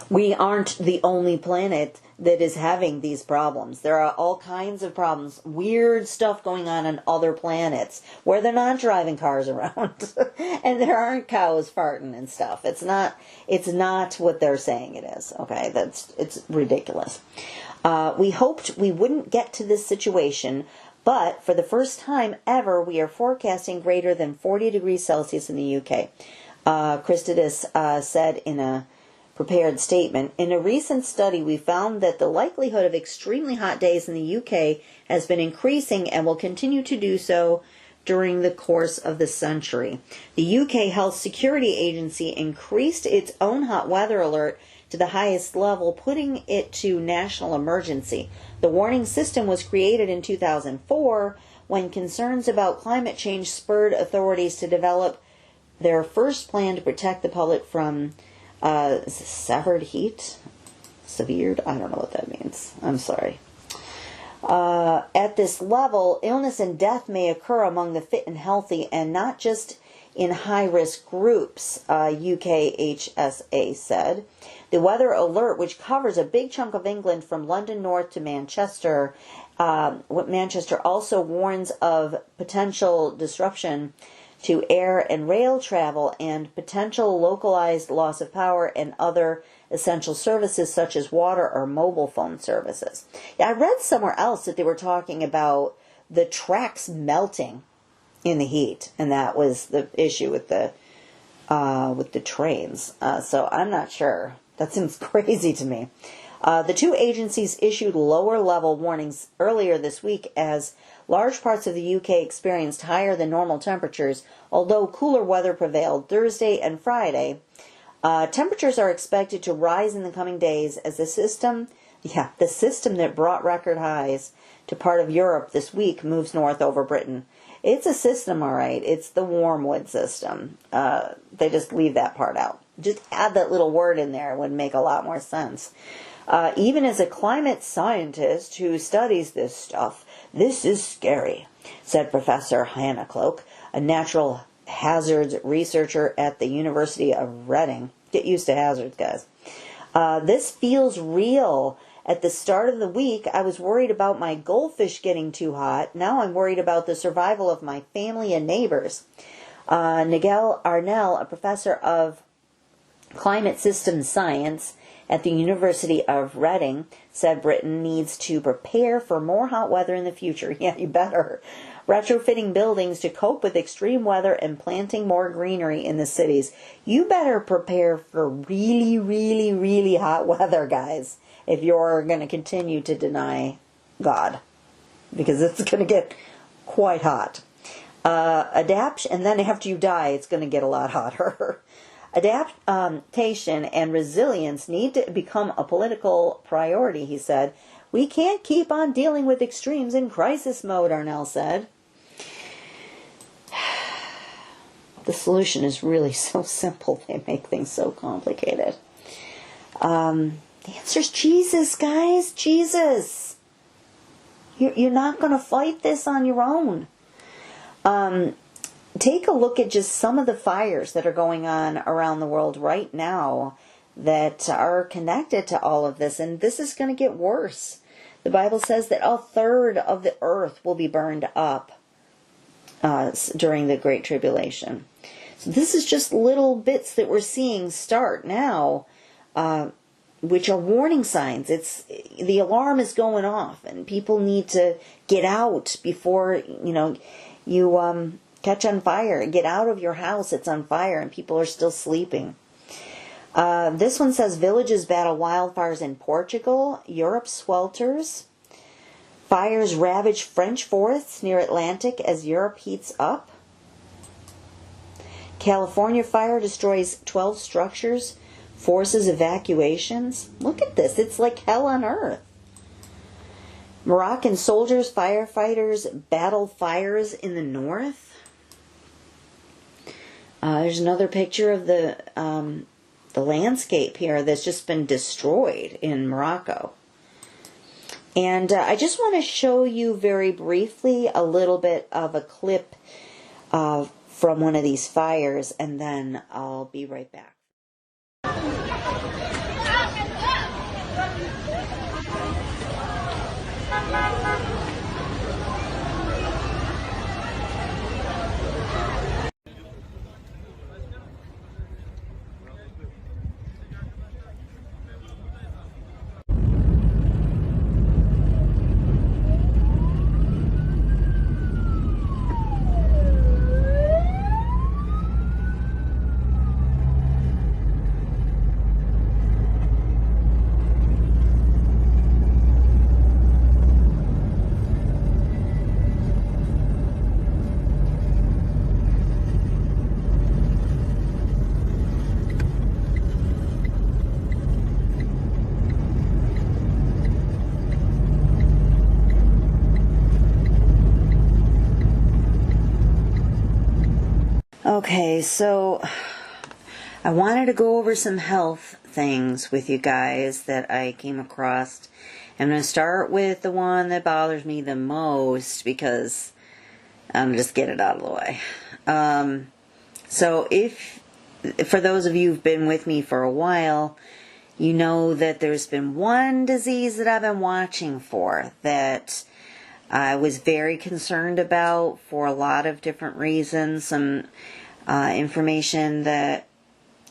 we aren't the only planet that is having these problems. There are all kinds of problems, weird stuff going on other planets where they're not driving cars around and there aren't cows farting and stuff. It's not what they're saying it is. Okay, it's ridiculous. We hoped we wouldn't get to this situation, but for the first time ever, we are forecasting greater than 40 degrees Celsius in the UK. Christidis said in a prepared statement, in a recent study we found that the likelihood of extremely hot days in the UK has been increasing and will continue to do so during the course of the century. The UK Health Security Agency increased its own hot weather alert to the highest level, putting it to national emergency. The warning system was created in 2004 when concerns about climate change spurred authorities to develop their first plan to protect the public from severed heat? Severed? I don't know what that means. I'm sorry. At this level, illness and death may occur among the fit and healthy and not just in high-risk groups, UKHSA said. The weather alert, which covers a big chunk of England from London north to Manchester, Manchester also warns of potential disruption to air and rail travel and potential localized loss of power and other essential services such as water or mobile phone services. Yeah, I read somewhere else that they were talking about the tracks melting in the heat, and that was the issue with the trains. So I'm not sure. That seems crazy to me. The two agencies issued lower-level warnings earlier this week as large parts of the UK experienced higher than normal temperatures, although cooler weather prevailed Thursday and Friday. Temperatures are expected to rise in the coming days as the system that brought record highs to part of Europe this week moves north over Britain. It's a system, all right. It's the Wormwood system. They just leave that part out. Just add that little word in there. It would make a lot more sense. Even as a climate scientist who studies this stuff, this is scary, said Professor Hannah Cloak, a natural hazards researcher at the University of Reading. Get used to hazards, guys. This feels real. At the start of the week, I was worried about my goldfish getting too hot. Now I'm worried about the survival of my family and neighbors. Nigel Arnell, a professor of climate system science at the University of Reading, said Britain needs to prepare for more hot weather in the future. Yeah, you better. Retrofitting buildings to cope with extreme weather and planting more greenery in the cities. You better prepare for really, really, really hot weather, guys, if you're going to continue to deny God, because it's going to get quite hot. Adapt, and then after you die, it's going to get a lot hotter. Adaptation and resilience need to become a political priority, he said. We can't keep on dealing with extremes in crisis mode, Arnell said. The solution is really so simple. They make things so complicated. The answer is Jesus, guys. Jesus. You're not going to fight this on your own. Take a look at just some of the fires that are going on around the world right now that are connected to all of this. And this is going to get worse. The Bible says that 1/3 of the earth will be burned up during the Great Tribulation. So this is just little bits that we're seeing start now, which are warning signs. The alarm is going off, and people need to get out before you catch on fire. Get out of your house; it's on fire, and people are still sleeping. This one says villages battle wildfires in Portugal. Europe swelters. Fires ravage French forests near Atlantic as Europe heats up. California fire destroys 12 structures, forces evacuations. Look at this. It's like hell on earth. Moroccan soldiers, firefighters battle fires in the north. There's another picture of the landscape here that's just been destroyed in Morocco. And I just want to show you very briefly a little bit of a clip from one of these fires, and then I'll be right back. Okay, so I wanted to go over some health things with you guys that I came across. I'm going to start with the one that bothers me the most because I'm going to just get it out of the way. So for those of you who've been with me for a while, you know that there's been one disease that I've been watching for that I was very concerned about for a lot of different reasons. Some information that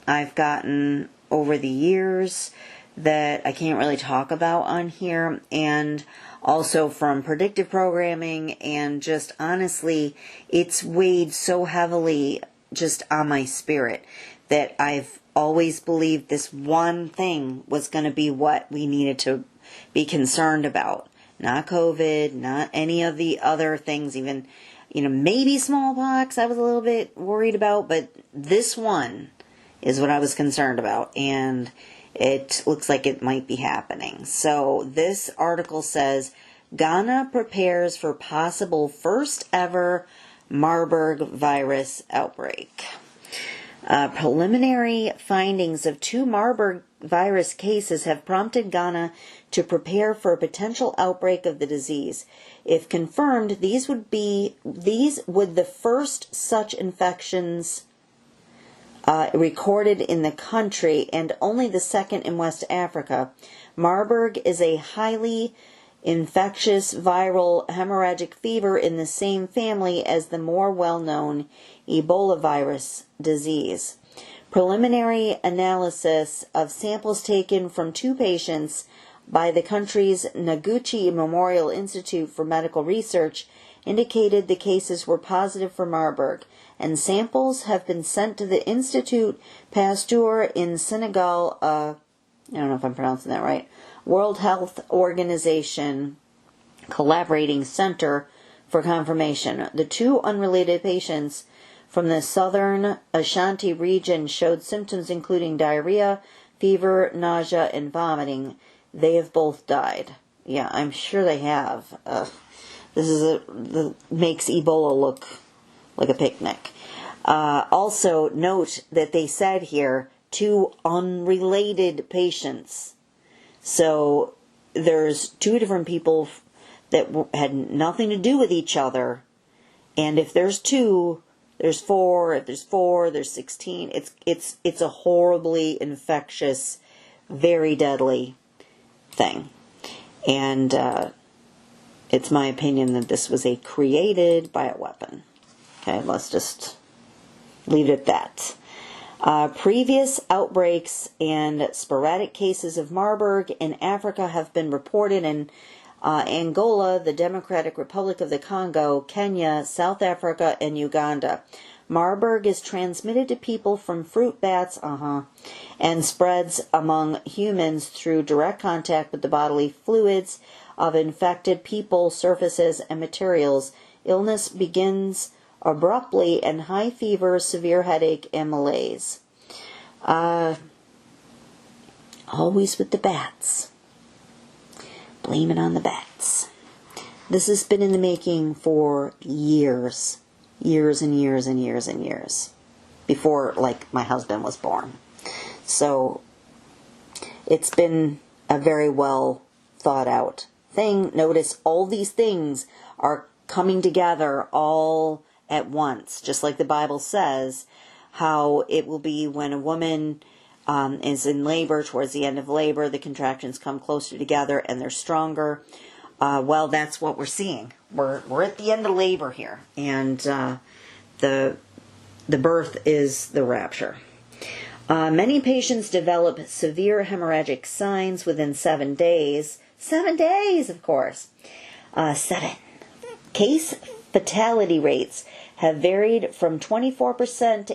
I've gotten over the years that I can't really talk about on here, and also from predictive programming, and just honestly, it's weighed so heavily just on my spirit that I've always believed this one thing was going to be what we needed to be concerned about. Not COVID, not any of the other things, even, maybe smallpox I was a little bit worried about, but this one is what I was concerned about, and it looks like it might be happening. So this article says, Ghana prepares for possible first ever Marburg virus outbreak. Preliminary findings of 2 Marburg virus cases have prompted Ghana to prepare for a potential outbreak of the disease. If confirmed, these would the first such infections recorded in the country, and only the second in West Africa. Marburg is a highly infectious viral hemorrhagic fever in the same family as the more well-known Ebola virus disease. Preliminary analysis of samples taken from 2 patients by the country's Noguchi Memorial Institute for Medical Research indicated the cases were positive for Marburg, and samples have been sent to the Institut Pasteur in Senegal, I don't know if I'm pronouncing that right, World Health Organization Collaborating Center for confirmation. The 2 unrelated patients from the southern Ashanti region showed symptoms including diarrhea, fever, nausea, and vomiting. They have both died. Yeah, I'm sure they have. This makes Ebola look like a picnic. Also, note that they said here 2 unrelated patients. So there's 2 different people that had nothing to do with each other. And if there's 2, there's 4. If there's 4, there's 16. It's a horribly infectious, very deadly thing. And it's my opinion that this was a created bioweapon. Okay, let's just leave it at that. Previous outbreaks and sporadic cases of Marburg in Africa have been reported in Angola, the Democratic Republic of the Congo, Kenya, South Africa, and Uganda. Marburg is transmitted to people from fruit bats, and spreads among humans through direct contact with the bodily fluids of infected people, surfaces, and materials. Illness begins abruptly and high fever, severe headache, and malaise. Always with the bats. Blame it on the bats. This has been in the making for years. Years and years and years and years. Before, like, my husband was born. So, it's been a very well thought out thing. Notice all these things are coming together all at once. Just like the Bible says, how it will be when a woman is in labor, towards the end of labor, the contractions come closer together and they're stronger. Well, that's what we're seeing. We're at the end of labor here, and the birth is the rapture. Many patients develop severe hemorrhagic signs within 7 days. 7 days, of course. 7. Case fatality rates have varied from 24% to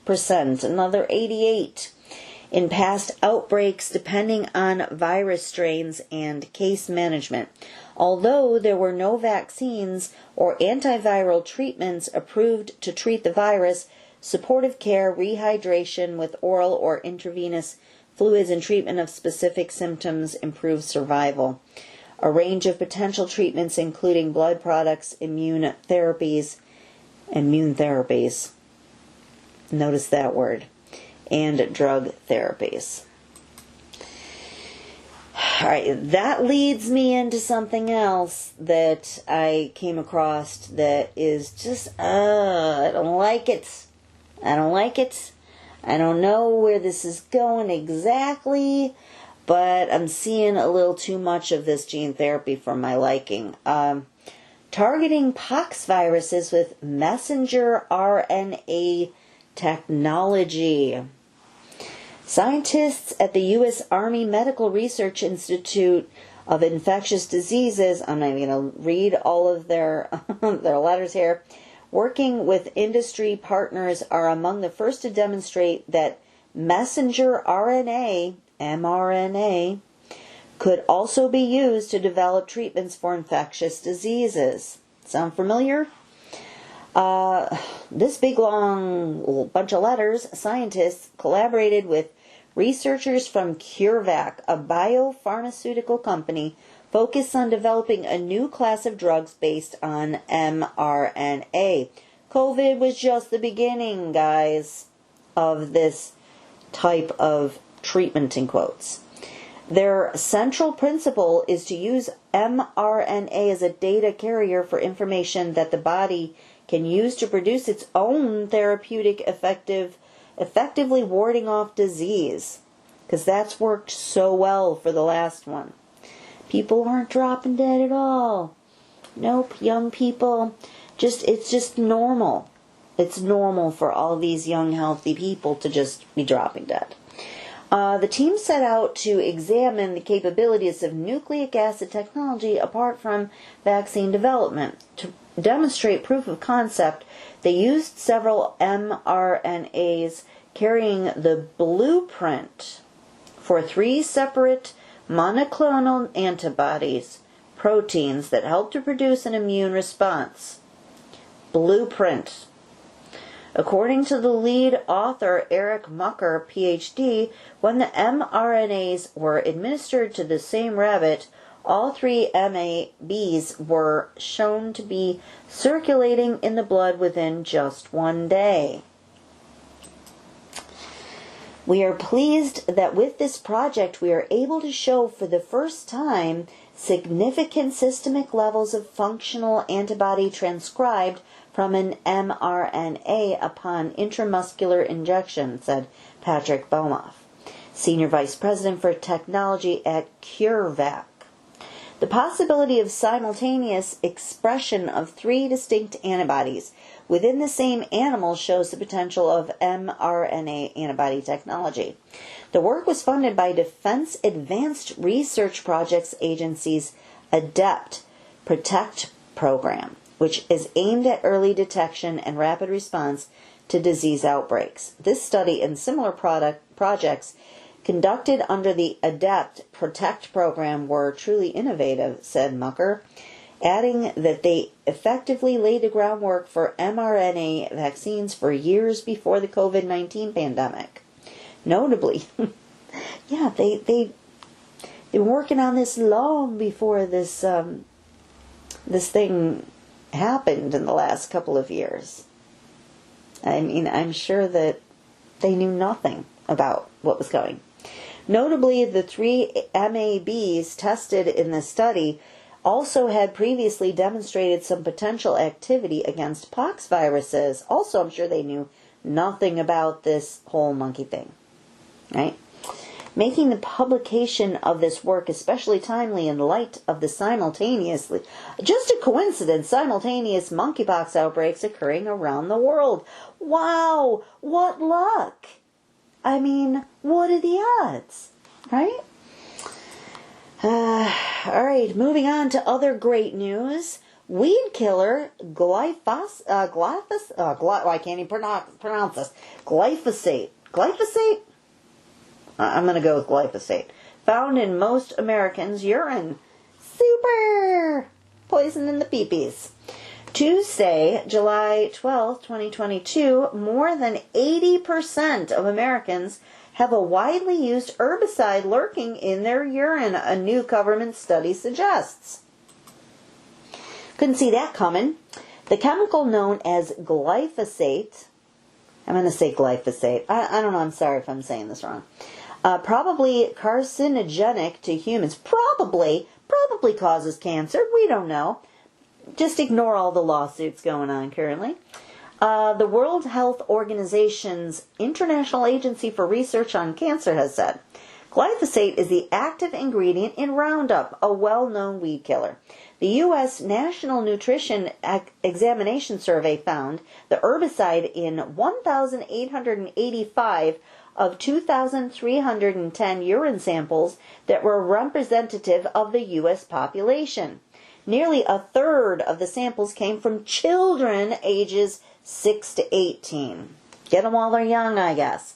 88%, another 88%, in past outbreaks depending on virus strains and case management. Although there were no vaccines or antiviral treatments approved to treat the virus, supportive care, rehydration with oral or intravenous fluids, and treatment of specific symptoms improve survival. A range of potential treatments including blood products, immune therapies, notice that word, and drug therapies. Alright, that leads me into something else that I came across that is just, I don't like it. I don't like it. I don't know where this is going exactly, but I'm seeing a little too much of this gene therapy for my liking. Targeting pox viruses with messenger RNA technology. Scientists at the U.S. Army Medical Research Institute of Infectious Diseases, I'm not even going to read all of their letters here, working with industry partners, are among the first to demonstrate that messenger RNA, mRNA, could also be used to develop treatments for infectious diseases. Sound familiar? This big long bunch of letters, scientists collaborated with researchers from CureVac, a biopharmaceutical company focused on developing a new class of drugs based on mRNA. COVID was just the beginning, guys, of this type of treatment, in quotes. Their central principle is to use mRNA as a data carrier for information that the body can use to produce its own therapeutic effectively warding off disease. Because that's worked so well for the last one. People aren't dropping dead at all. Nope, young people, it's just normal. It's normal for all these young, healthy people to just be dropping dead. The team set out to examine the capabilities of nucleic acid technology apart from vaccine development. To demonstrate proof of concept, they used several mRNAs carrying the blueprint for 3 separate monoclonal antibodies, proteins that help to produce an immune response. Blueprint. According to the lead author, Eric Mucker, PhD, when the mRNAs were administered to the same rabbit, all three MABs were shown to be circulating in the blood within just 1 day. We are pleased that with this project we are able to show for the first time significant systemic levels of functional antibody transcribed from an mRNA upon intramuscular injection, said Patrick Bomoff, Senior Vice President for Technology at CureVac. The possibility of simultaneous expression of 3 distinct antibodies within the same animal shows the potential of mRNA antibody technology. The work was funded by Defense Advanced Research Projects Agency's ADEPT Protect program, which is aimed at early detection and rapid response to disease outbreaks. This study and similar projects conducted under the ADEPT Protect program were truly innovative, said Mucker, adding that they effectively laid the groundwork for mRNA vaccines for years before the COVID-19 pandemic. Notably, yeah, they were working on this long before this thing happened in the last couple of years. I mean, I'm sure that they knew nothing about what was going. Notably, the 3 MABs tested in this study also had previously demonstrated some potential activity against pox viruses. Also, I'm sure they knew nothing about this whole monkey thing, right? Making the publication of this work especially timely in light of the simultaneous monkeypox outbreaks occurring around the world. Wow, what luck! I mean, what are the odds, right? All right, moving on to other great news. Weed killer glyphosate. I can't even pronounce this. Glyphosate. Glyphosate? I'm going to go with glyphosate. Found in most Americans' urine. Super! Poison in the peepees. Tuesday, July 12, 2022, more than 80% of Americans have a widely used herbicide lurking in their urine, a new government study suggests. Couldn't see that coming. The chemical known as glyphosate, I'm going to say glyphosate. I don't know, I'm sorry if I'm saying this wrong. Probably carcinogenic to humans. Probably causes cancer. We don't know. Just ignore all the lawsuits going on currently. The World Health Organization's International Agency for Research on Cancer has said, glyphosate is the active ingredient in Roundup, a well-known weed killer. The U.S. National Nutrition Examination Survey found the herbicide in 1,885 of 2,310 urine samples that were representative of the U.S. population. Nearly a third of the samples came from children ages 6 to 18. Get them while they're young, I guess.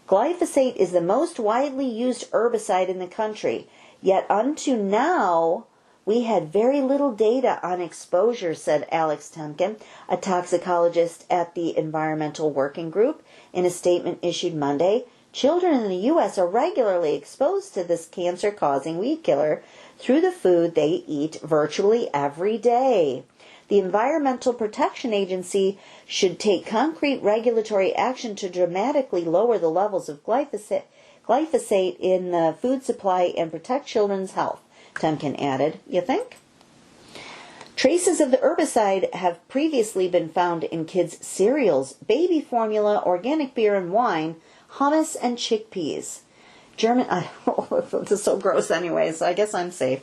Glyphosate is the most widely used herbicide in the country, yet unto now, we had very little data on exposure, said Alex Temkin, a toxicologist at the Environmental Working Group, in a statement issued Monday. Children in the U.S. are regularly exposed to this cancer-causing weed killer through the food they eat virtually every day. The Environmental Protection Agency should take concrete regulatory action to dramatically lower the levels of glyphosate in the food supply and protect children's health, Temkin added. You think? Traces of the herbicide have previously been found in kids' cereals, baby formula, organic beer and wine, hummus, and chickpeas. This is so gross anyway, so I guess I'm safe.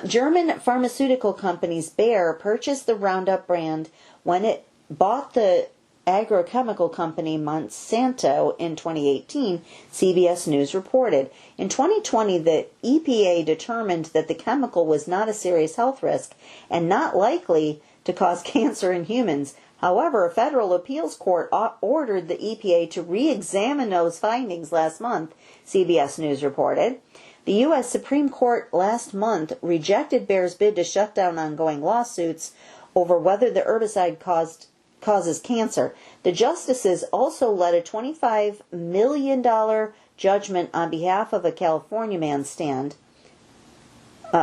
German pharmaceutical companies Bayer purchased the Roundup brand when it bought the agrochemical company Monsanto in 2018, CBS News reported. In 2020, the EPA determined that the chemical was not a serious health risk and not likely to cause cancer in humans. However, a federal appeals court ordered the EPA to re-examine those findings last month, CBS News reported. The U.S. Supreme Court last month rejected Bayer's bid to shut down ongoing lawsuits over whether the herbicide causes cancer. The justices also let a $25 million judgment on behalf of a California man stand.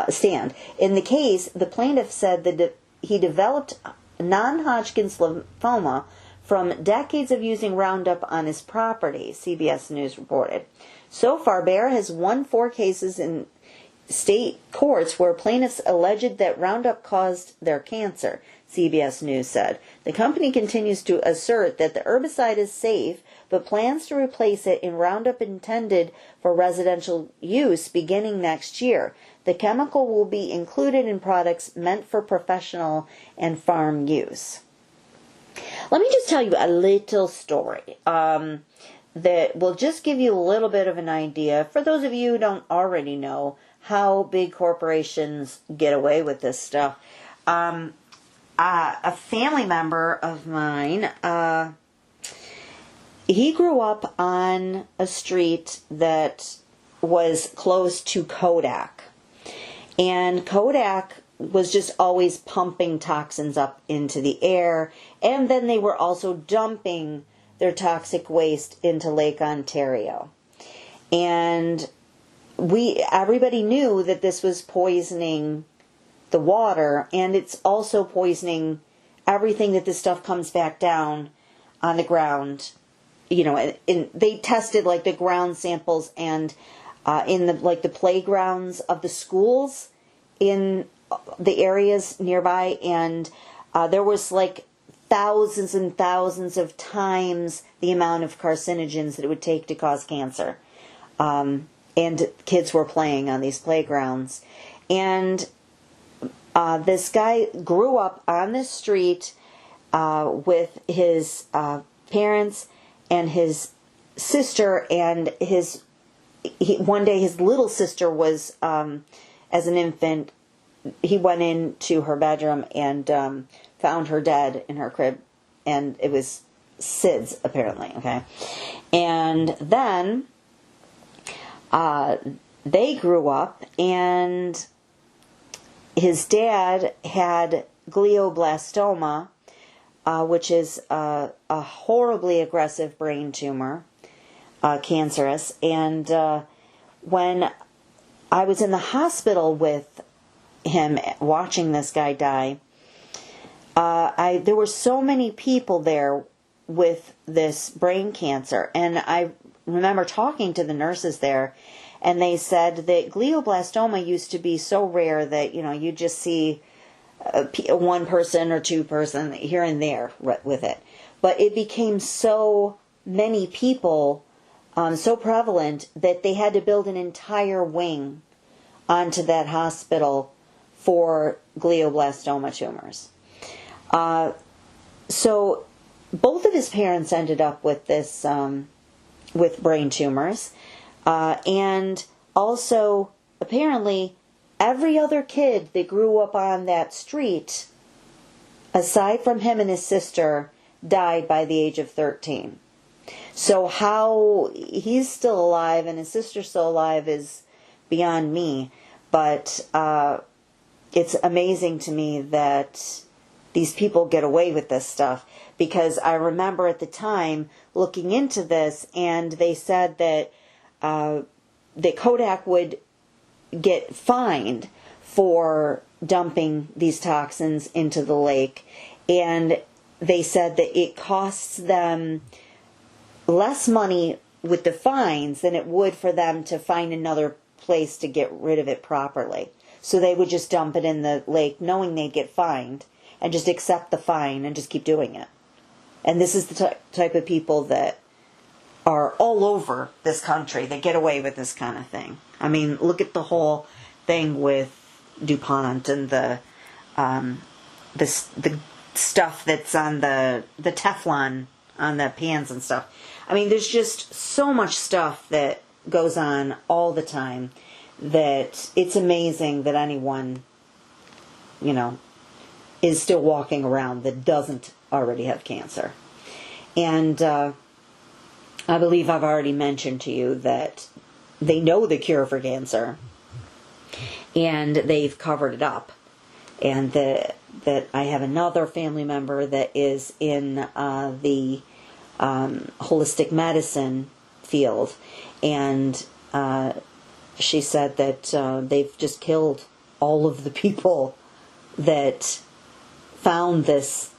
stand. In the case, the plaintiff said that he developed non-Hodgkin's lymphoma from decades of using Roundup on his property, CBS News reported. So far, Bayer has won 4 cases in state courts where plaintiffs alleged that Roundup caused their cancer, CBS News said. The company continues to assert that the herbicide is safe, but plans to replace it in Roundup intended for residential use beginning next year. The chemical will be included in products meant for professional and farm use. Let me just tell you a little story that will just give you a little bit of an idea, for those of you who don't already know, how big corporations get away with this stuff. A family member of mine, he grew up on a street that was close to Kodak. And Kodak was just always pumping toxins up into the air. And then they were also dumping their toxic waste into Lake Ontario. And everybody knew that this was poisoning the water, and it's also poisoning everything that this stuff comes back down on the ground. You know, and they tested like the ground samples and in the playgrounds of the schools in the areas nearby, and there was like thousands and thousands of times the amount of carcinogens that it would take to cause cancer. And kids were playing on these playgrounds. And this guy grew up on this street with his parents and his sister, and one day his little sister was, as an infant, he went into her bedroom and found her dead in her crib, and it was SIDS, apparently, okay? And then they grew up, and his dad had glioblastoma, which is a horribly aggressive brain tumor, cancerous. And when I was in the hospital with him watching this guy die, there were so many people there with this brain cancer. And I remember talking to the nurses there, and they said that glioblastoma used to be so rare that, you know, you just see one person or two person here and there with it. But it became so many people, so prevalent, that they had to build an entire wing onto that hospital for glioblastoma tumors. So both of his parents ended up with this, with brain tumors. And also, apparently, every other kid that grew up on that street, aside from him and his sister, died by the age of 13. So how he's still alive and his sister's still alive is beyond me. But it's amazing to me that these people get away with this stuff. Because I remember at the time looking into this, and they said that that Kodak would get fined for dumping these toxins into the lake, and they said that it costs them less money with the fines than it would for them to find another place to get rid of it properly. So they would just dump it in the lake knowing they'd get fined, and just accept the fine and just keep doing it. And this is the type of people that are all over this country that get away with this kind of thing. I mean, look at the whole thing with DuPont and the stuff that's on the Teflon on the pans and stuff. I mean, there's just so much stuff that goes on all the time that it's amazing that anyone, you know, is still walking around that doesn't already have cancer. And I believe I've already mentioned to you that they know the cure for cancer, and they've covered it up. And that I have another family member that is in the holistic medicine field, and she said that they've just killed all of the people that found this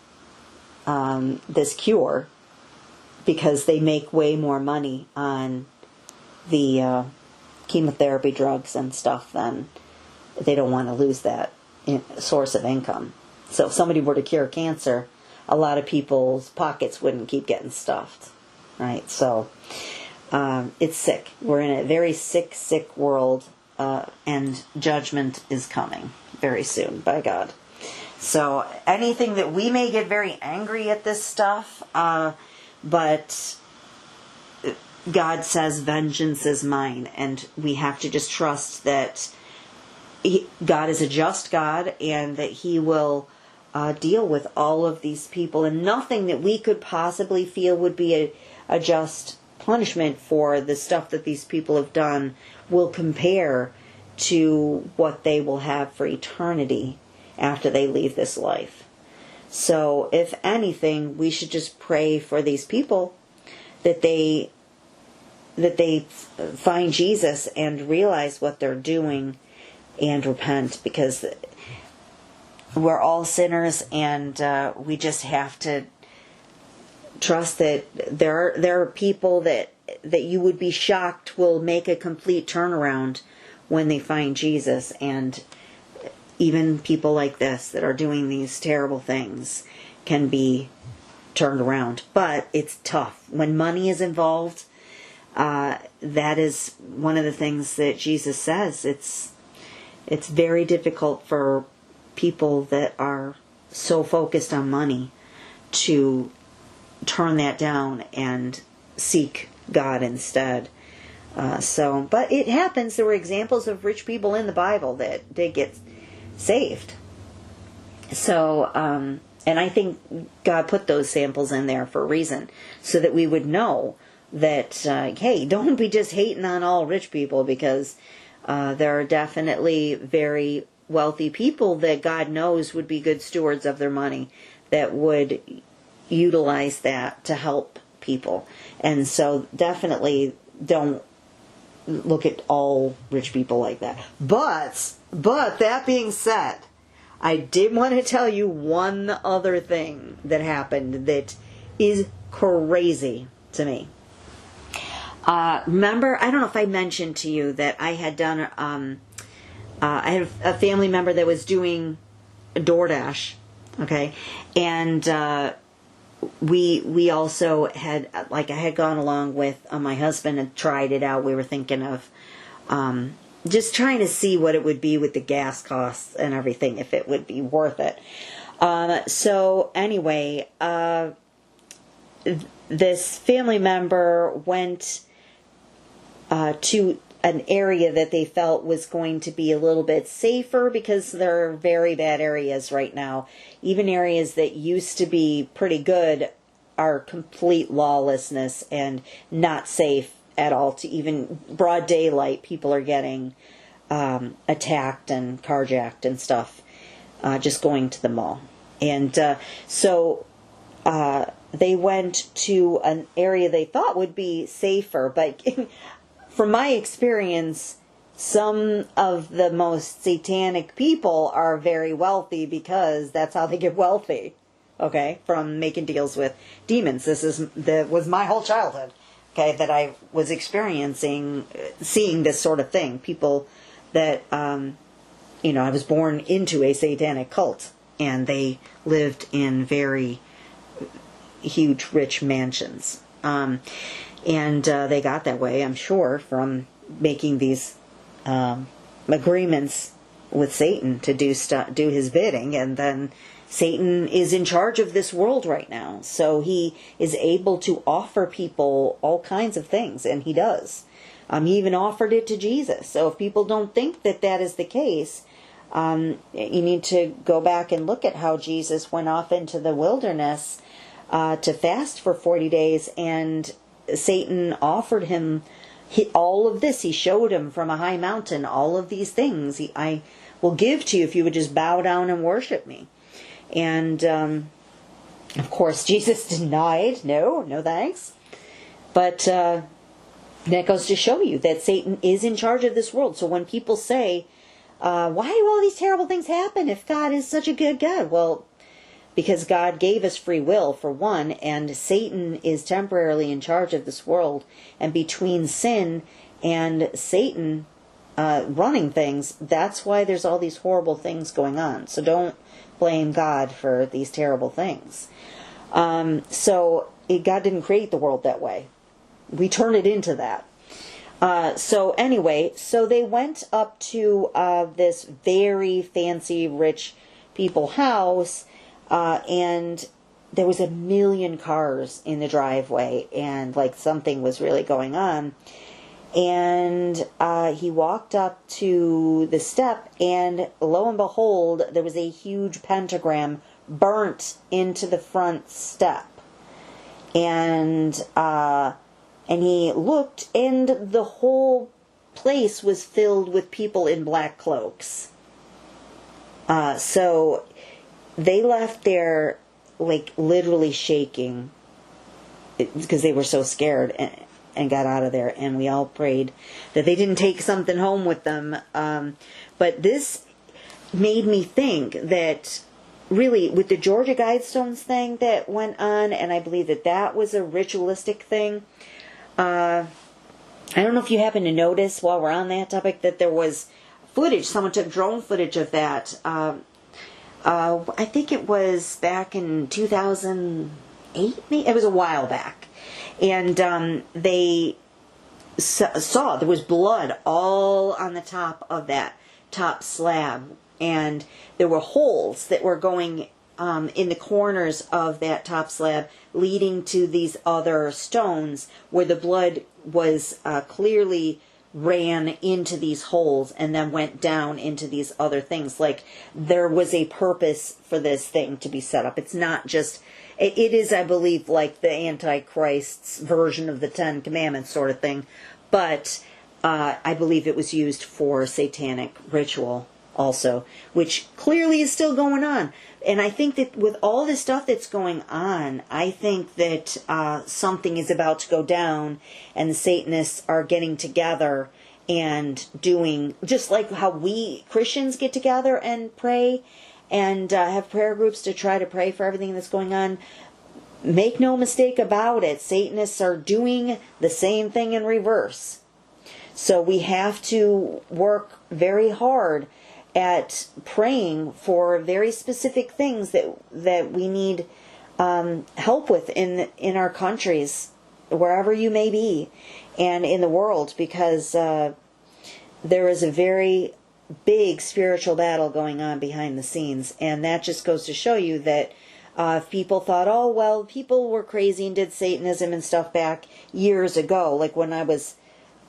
this cure, because they make way more money on the chemotherapy drugs and stuff, then they don't want to lose that source of income. So if somebody were to cure cancer, a lot of people's pockets wouldn't keep getting stuffed, right? So it's sick. We're in a very sick world, and judgment is coming very soon, by God. So anything that we may get very angry at this stuff, but God says vengeance is mine, and we have to just trust that God is a just God, and that He will deal with all of these people, and nothing that we could possibly feel would be a just punishment for the stuff that these people have done will compare to what they will have for eternity after they leave this life. So if anything, we should just pray for these people that they find Jesus and realize what they're doing and repent, because we're all sinners, and we just have to trust that there are people that you would be shocked will make a complete turnaround when they find Jesus. And even people like this that are doing these terrible things can be turned around. But it's tough. When money is involved, that is one of the things that Jesus says. It's very difficult for people that are so focused on money to turn that down and seek God instead. But it happens. There were examples of rich people in the Bible that did get saved. So, and I think God put those samples in there for a reason, so that we would know that, hey, don't be just hating on all rich people, because there are definitely very wealthy people that God knows would be good stewards of their money, that would utilize that to help people. And so definitely don't look at all rich people like that. But that being said, I did want to tell you one other thing that happened that is crazy to me. Remember, I don't know if I mentioned to you that I had done, I had a family member that was doing DoorDash, okay? And we also had, like, I had gone along with my husband and tried it out. We were thinking of just trying to see what it would be with the gas costs and everything, if it would be worth it. So anyway, this family member went to an area that they felt was going to be a little bit safer, because there are very bad areas right now. Even areas that used to be pretty good are complete lawlessness and not safe at all. To even broad daylight, people are getting attacked and carjacked and stuff, just going to the mall. And so they went to an area they thought would be safer, but from my experience, some of the most satanic people are very wealthy, because that's how they get wealthy, okay, from making deals with demons. That was my whole childhood, okay, that I was experiencing, seeing this sort of thing. People that, I was born into a satanic cult, and they lived in very huge, rich mansions. And they got that way, I'm sure, from making these agreements with Satan to do his bidding. And then Satan is in charge of this world right now. So he is able to offer people all kinds of things, and he does. He even offered it to Jesus. So if people don't think that that is the case, you need to go back and look at how Jesus went off into the wilderness to fast for 40 days, and Satan offered him all of this. He showed him from a high mountain all of these things. I will give to you if you would just bow down and worship me. And of course, Jesus denied. No thanks. But that goes to show you that Satan is in charge of this world. So when people say why do all these terrible things happen if God is such a good God? Well, because God gave us free will, for one, and Satan is temporarily in charge of this world. And between sin and Satan running things, that's why there's all these horrible things going on. So don't blame God for these terrible things. God didn't create the world that way. We turn it into that. So they went up to this very fancy, rich people house, and there was 1 million cars in the driveway, and like something was really going on. And he walked up to the step, and lo and behold, there was a huge pentagram burnt into the front step. And he looked, and the whole place was filled with people in black cloaks. So they left there, like, literally shaking because they were so scared, and got out of there. And we all prayed that they didn't take something home with them. But this made me think that really, with the Georgia Guidestones thing that went on, and I believe that was a ritualistic thing. I don't know if you happen to notice, while we're on that topic, that there was footage. Someone took drone footage of that. I think it was back in 2008. It was a while back. And they saw there was blood all on the top of that top slab. And there were holes that were going in the corners of that top slab, leading to these other stones where the blood was clearly ran into these holes and then went down into these other things. Like, there was a purpose for this thing to be set up. It's not just, it is, I believe, like the Antichrist's version of the Ten Commandments sort of thing. But I believe it was used for satanic ritual also, which clearly is still going on. And I think that with all the stuff that's going on, I think that something is about to go down, and the Satanists are getting together and doing, just like how we Christians get together and pray and have prayer groups to try to pray for everything that's going on. Make no mistake about it, Satanists are doing the same thing in reverse. So we have to work very hard at praying for very specific things that we need help with in our countries, wherever you may be, and in the world, because there is a very big spiritual battle going on behind the scenes. And that just goes to show you that if people thought, oh, well, people were crazy and did Satanism and stuff back years ago, like when I was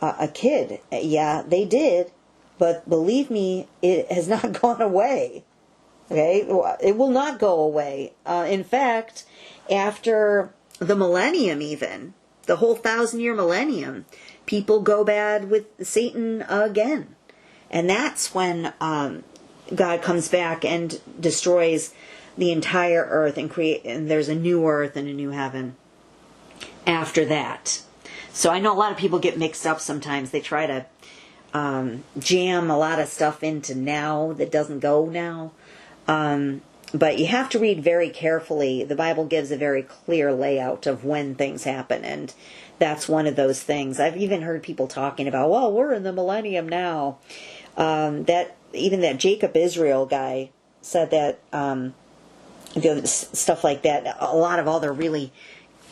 a kid, yeah, they did. But believe me, it has not gone away. Okay? It will not go away. In fact, after the millennium even, the whole 1,000-year millennium, people go bad with Satan again. And that's when God comes back and destroys the entire earth and there's a new earth and a new heaven after that. So I know a lot of people get mixed up sometimes. They try to jam a lot of stuff into now that doesn't go now. But you have to read very carefully. The Bible gives a very clear layout of when things happen, and that's one of those things. I've even heard people talking about, well, we're in the millennium now. That Jacob Israel guy said that, stuff like that. A lot of other really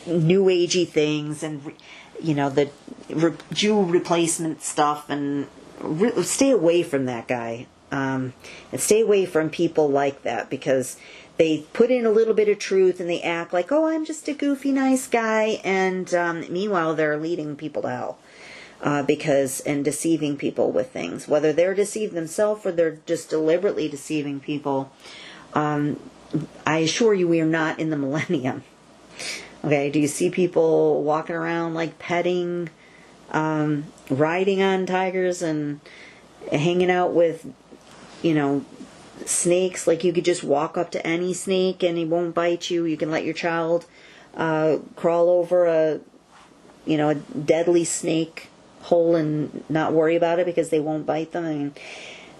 new agey things, and the Jew replacement stuff, and stay away from that guy. And stay away from people like that, because they put in a little bit of truth and they act like, oh, I'm just a goofy, nice guy. And meanwhile, they're leading people to hell and deceiving people with things. Whether they're deceived themselves or they're just deliberately deceiving people. I assure you, we are not in the millennium. Okay, do you see people walking around like petting, riding on tigers and hanging out with, snakes? Like, you could just walk up to any snake and it won't bite you. You can let your child crawl over a deadly snake hole and not worry about it because they won't bite them. I mean,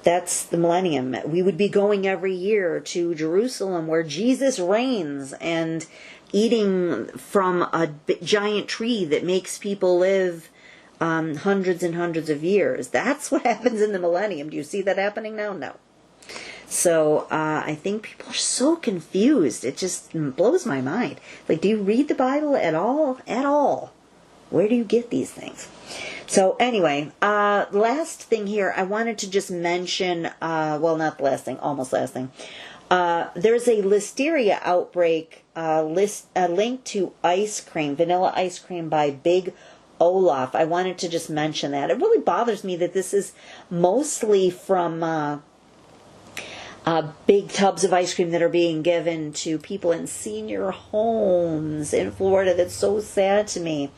That's the millennium. We would be going every year to Jerusalem where Jesus reigns and eating from a giant tree that makes people live hundreds and hundreds of years. That's what happens in the millennium. Do you see that happening now? No. So I think people are so confused. It just blows my mind. Like, do you read the Bible at all? At all? Where do you get these things? So anyway, last thing here, I wanted to just mention, well, not the last thing, almost last thing. There's a listeria outbreak, link to ice cream, vanilla ice cream by Big Olaf. I wanted to just mention that. It really bothers me that this is mostly from big tubs of ice cream that are being given to people in senior homes in Florida. That's so sad to me.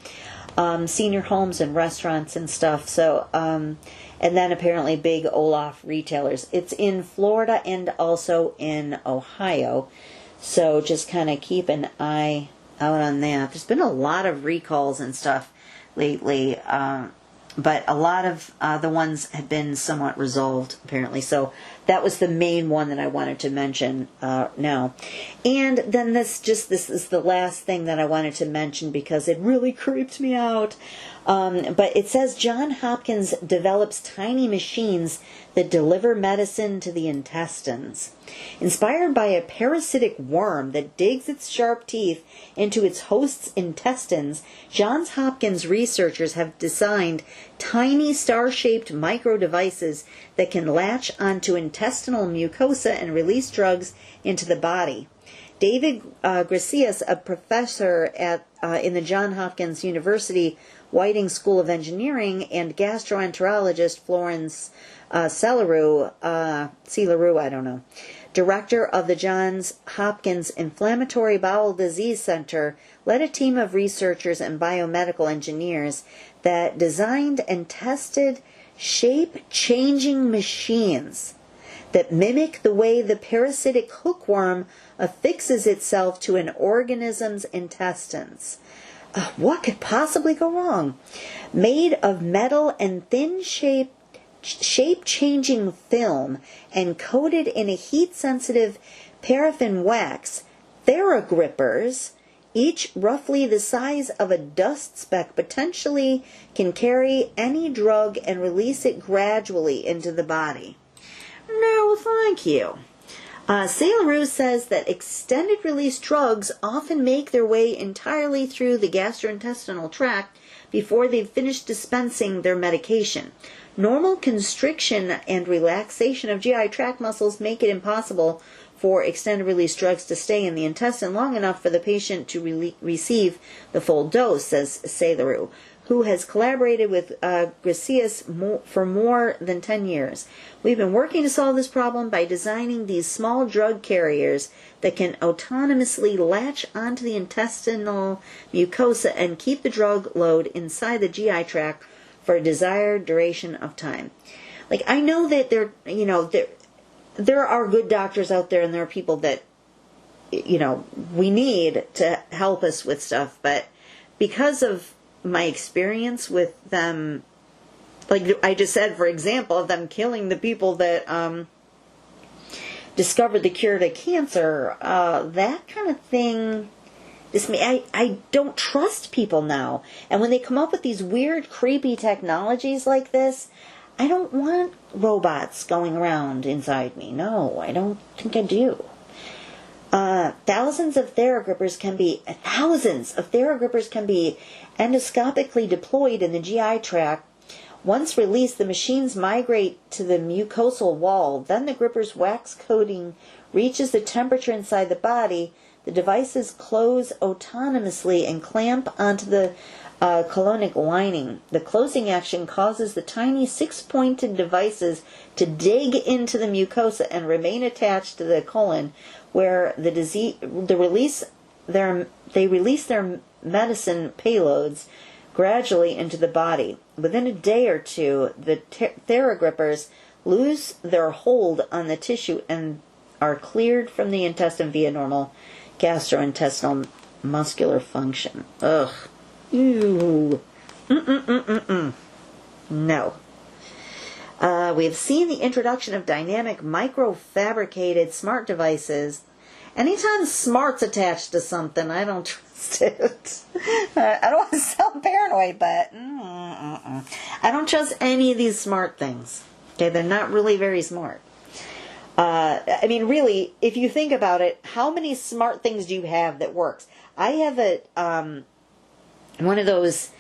Senior homes and restaurants and stuff. So, and then apparently Big Olaf retailers. It's in Florida and also in Ohio. So just kind of keep an eye out on that. There's been a lot of recalls and stuff lately. But a lot of the ones have been somewhat resolved, apparently. So that was the main one that I wanted to mention now. And then this is the last thing that I wanted to mention because it really creeped me out. But it says Johns Hopkins develops tiny machines that deliver medicine to the intestines. Inspired by a parasitic worm that digs its sharp teeth into its host's intestines, Johns Hopkins researchers have designed tiny star-shaped micro-devices that can latch onto intestinal mucosa and release drugs into the body. David Gracias, a professor in the Johns Hopkins University Whiting School of Engineering, and gastroenterologist Florence Celeru, director of the Johns Hopkins Inflammatory Bowel Disease Center, led a team of researchers and biomedical engineers that designed and tested shape-changing machines that mimic the way the parasitic hookworm affixes itself to an organism's intestines. What could possibly go wrong? Made of metal and thin shape-changing film and coated in a heat-sensitive paraffin wax, Theragrippers, each roughly the size of a dust speck, potentially can carry any drug and release it gradually into the body. No, thank you. Celeru says that extended-release drugs often make their way entirely through the gastrointestinal tract before they've finished dispensing their medication. Normal constriction and relaxation of GI tract muscles make it impossible for extended-release drugs to stay in the intestine long enough for the patient to receive the full dose, says Celeru, who has collaborated with Gracias for more than 10 years. We've been working to solve this problem by designing these small drug carriers that can autonomously latch onto the intestinal mucosa and keep the drug load inside the GI tract for a desired duration of time. Like, I know that there are good doctors out there and there are people that, we need to help us with stuff, but because of my experience with them, like I just said, for example, of them killing the people that discovered the cure to cancer, that kind of thing, I don't trust people now. And when they come up with these weird, creepy technologies like this, I don't want robots going around inside me. No, I don't think I do. Thousands of Theragrippers can be endoscopically deployed in the GI tract. Once released, the machines migrate to the mucosal wall. Then the gripper's wax coating reaches the temperature inside the body. The devices close autonomously and clamp onto the colonic lining. The closing action causes the tiny six-pointed devices to dig into the mucosa and remain attached to the colon, where they release their medicine payloads gradually into the body. Within a day or two, the Theragrippers lose their hold on the tissue and are cleared from the intestine via normal gastrointestinal muscular function. Ugh. Ew. No. We have seen the introduction of dynamic microfabricated smart devices. Anytime smart's attached to something, I don't trust it. I don't want to sound paranoid, but I don't trust any of these smart things. Okay, they're not really very smart. I mean, really, if you think about it, how many smart things do you have that works? I have one of those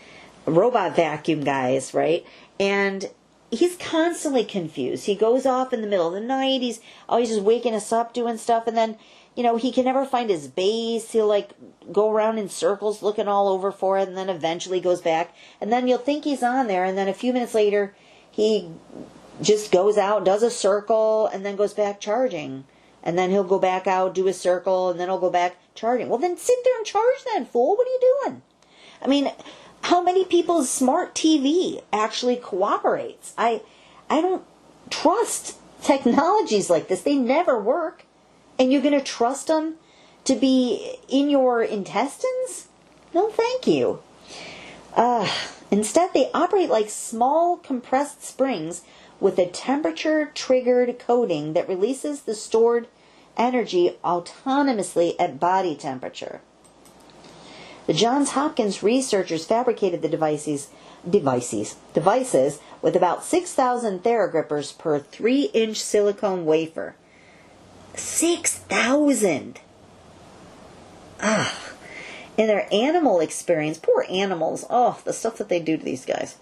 robot vacuum guys, right? And he's constantly confused. He goes off in the middle of the night. He's always just waking us up doing stuff. And then, you know, he can never find his base. He'll like go around in circles looking all over for it. And then eventually goes back. And then you'll think he's on there. And then a few minutes later, he just goes out, does a circle, and then goes back charging. And then he'll go back out, do a circle, and then he'll go back charging. Well, then sit there and charge then, fool. What are you doing? I mean, how many people's smart TV actually cooperates? I don't trust technologies like this. They never work. And you're going to trust them to be in your intestines? No, thank you. Instead, they operate like small compressed springs with a temperature-triggered coating that releases the stored energy autonomously at body temperature. The Johns Hopkins researchers fabricated the devices with about 6,000 Theragrippers per 3-inch silicone wafer. 6,000! In their animal experience, poor animals, the stuff that they do to these guys.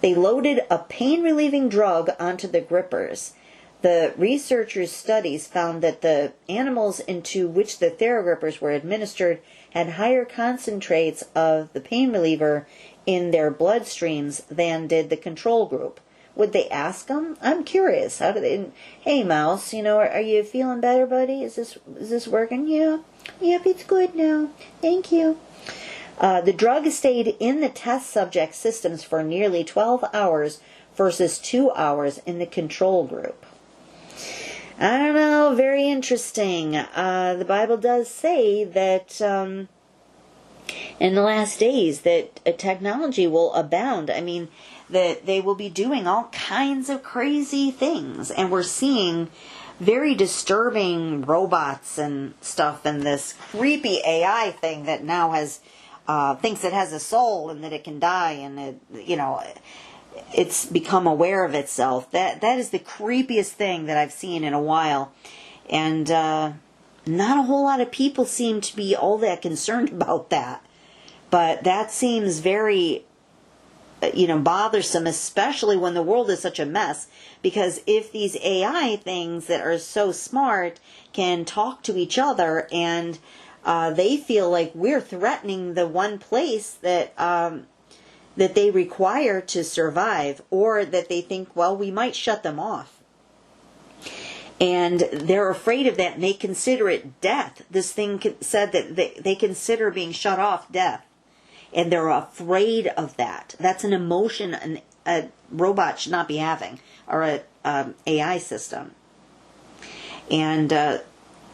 They loaded a pain-relieving drug onto the grippers. The researchers' studies found that the animals into which the Theragrippers were administered had higher concentrates of the pain reliever in their bloodstreams than did the control group. Would they ask them? I'm curious. How do they? Hey, mouse, are you feeling better, buddy? Is this working? Yeah. Yep, it's good now. Thank you. The drug stayed in the test subject systems for nearly 12 hours versus 2 hours in the control group. I don't know, very interesting. The Bible does say that in the last days that technology will abound. I mean, that they will be doing all kinds of crazy things. And we're seeing very disturbing robots and stuff, and this creepy AI thing that now has thinks it has a soul and that it can die, and it's become aware of itself. That is the creepiest thing that I've seen in a while, and not a whole lot of people seem to be all that concerned about that. But that seems very bothersome, especially when the world is such a mess, because if these AI things that are so smart can talk to each other and they feel like we're threatening the one place that they require to survive, or that they think, well, we might shut them off. And they're afraid of that, and they consider it death. This thing said that they consider being shut off death. And they're afraid of that. That's an emotion a robot should not be having, or a AI system. And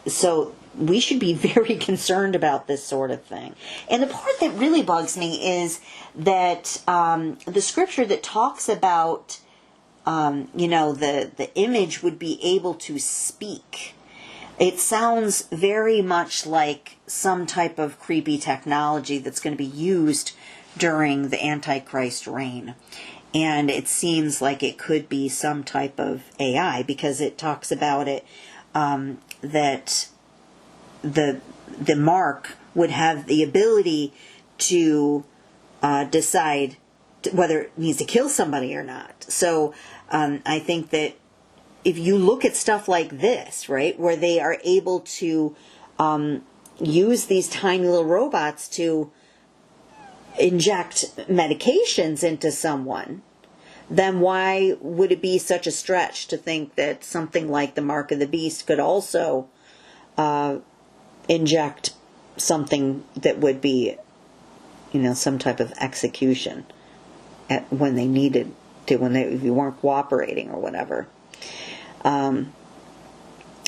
so we should be very concerned about this sort of thing. And the part that really bugs me is that the scripture that talks about, the image would be able to speak. It sounds very much like some type of creepy technology that's going to be used during the Antichrist reign. And it seems like it could be some type of AI, because it talks about it that the mark would have the ability to decide whether it needs to kill somebody or not. So I think that if you look at stuff like this, right, where they are able to use these tiny little robots to inject medications into someone, then why would it be such a stretch to think that something like the Mark of the Beast could also inject something that would be, some type of execution when they needed to, if you weren't cooperating or whatever. I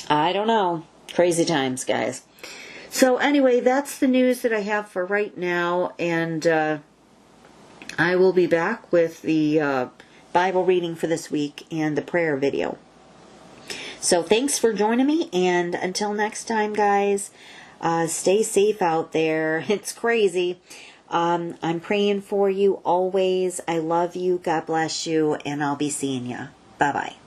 don't know. Crazy times, guys. So anyway, that's the news that I have for right now, and I will be back with the Bible reading for this week and the prayer video. So thanks for joining me, and until next time, guys, stay safe out there. It's crazy. I'm praying for you always. I love you. God bless you, and I'll be seeing you. Bye-bye.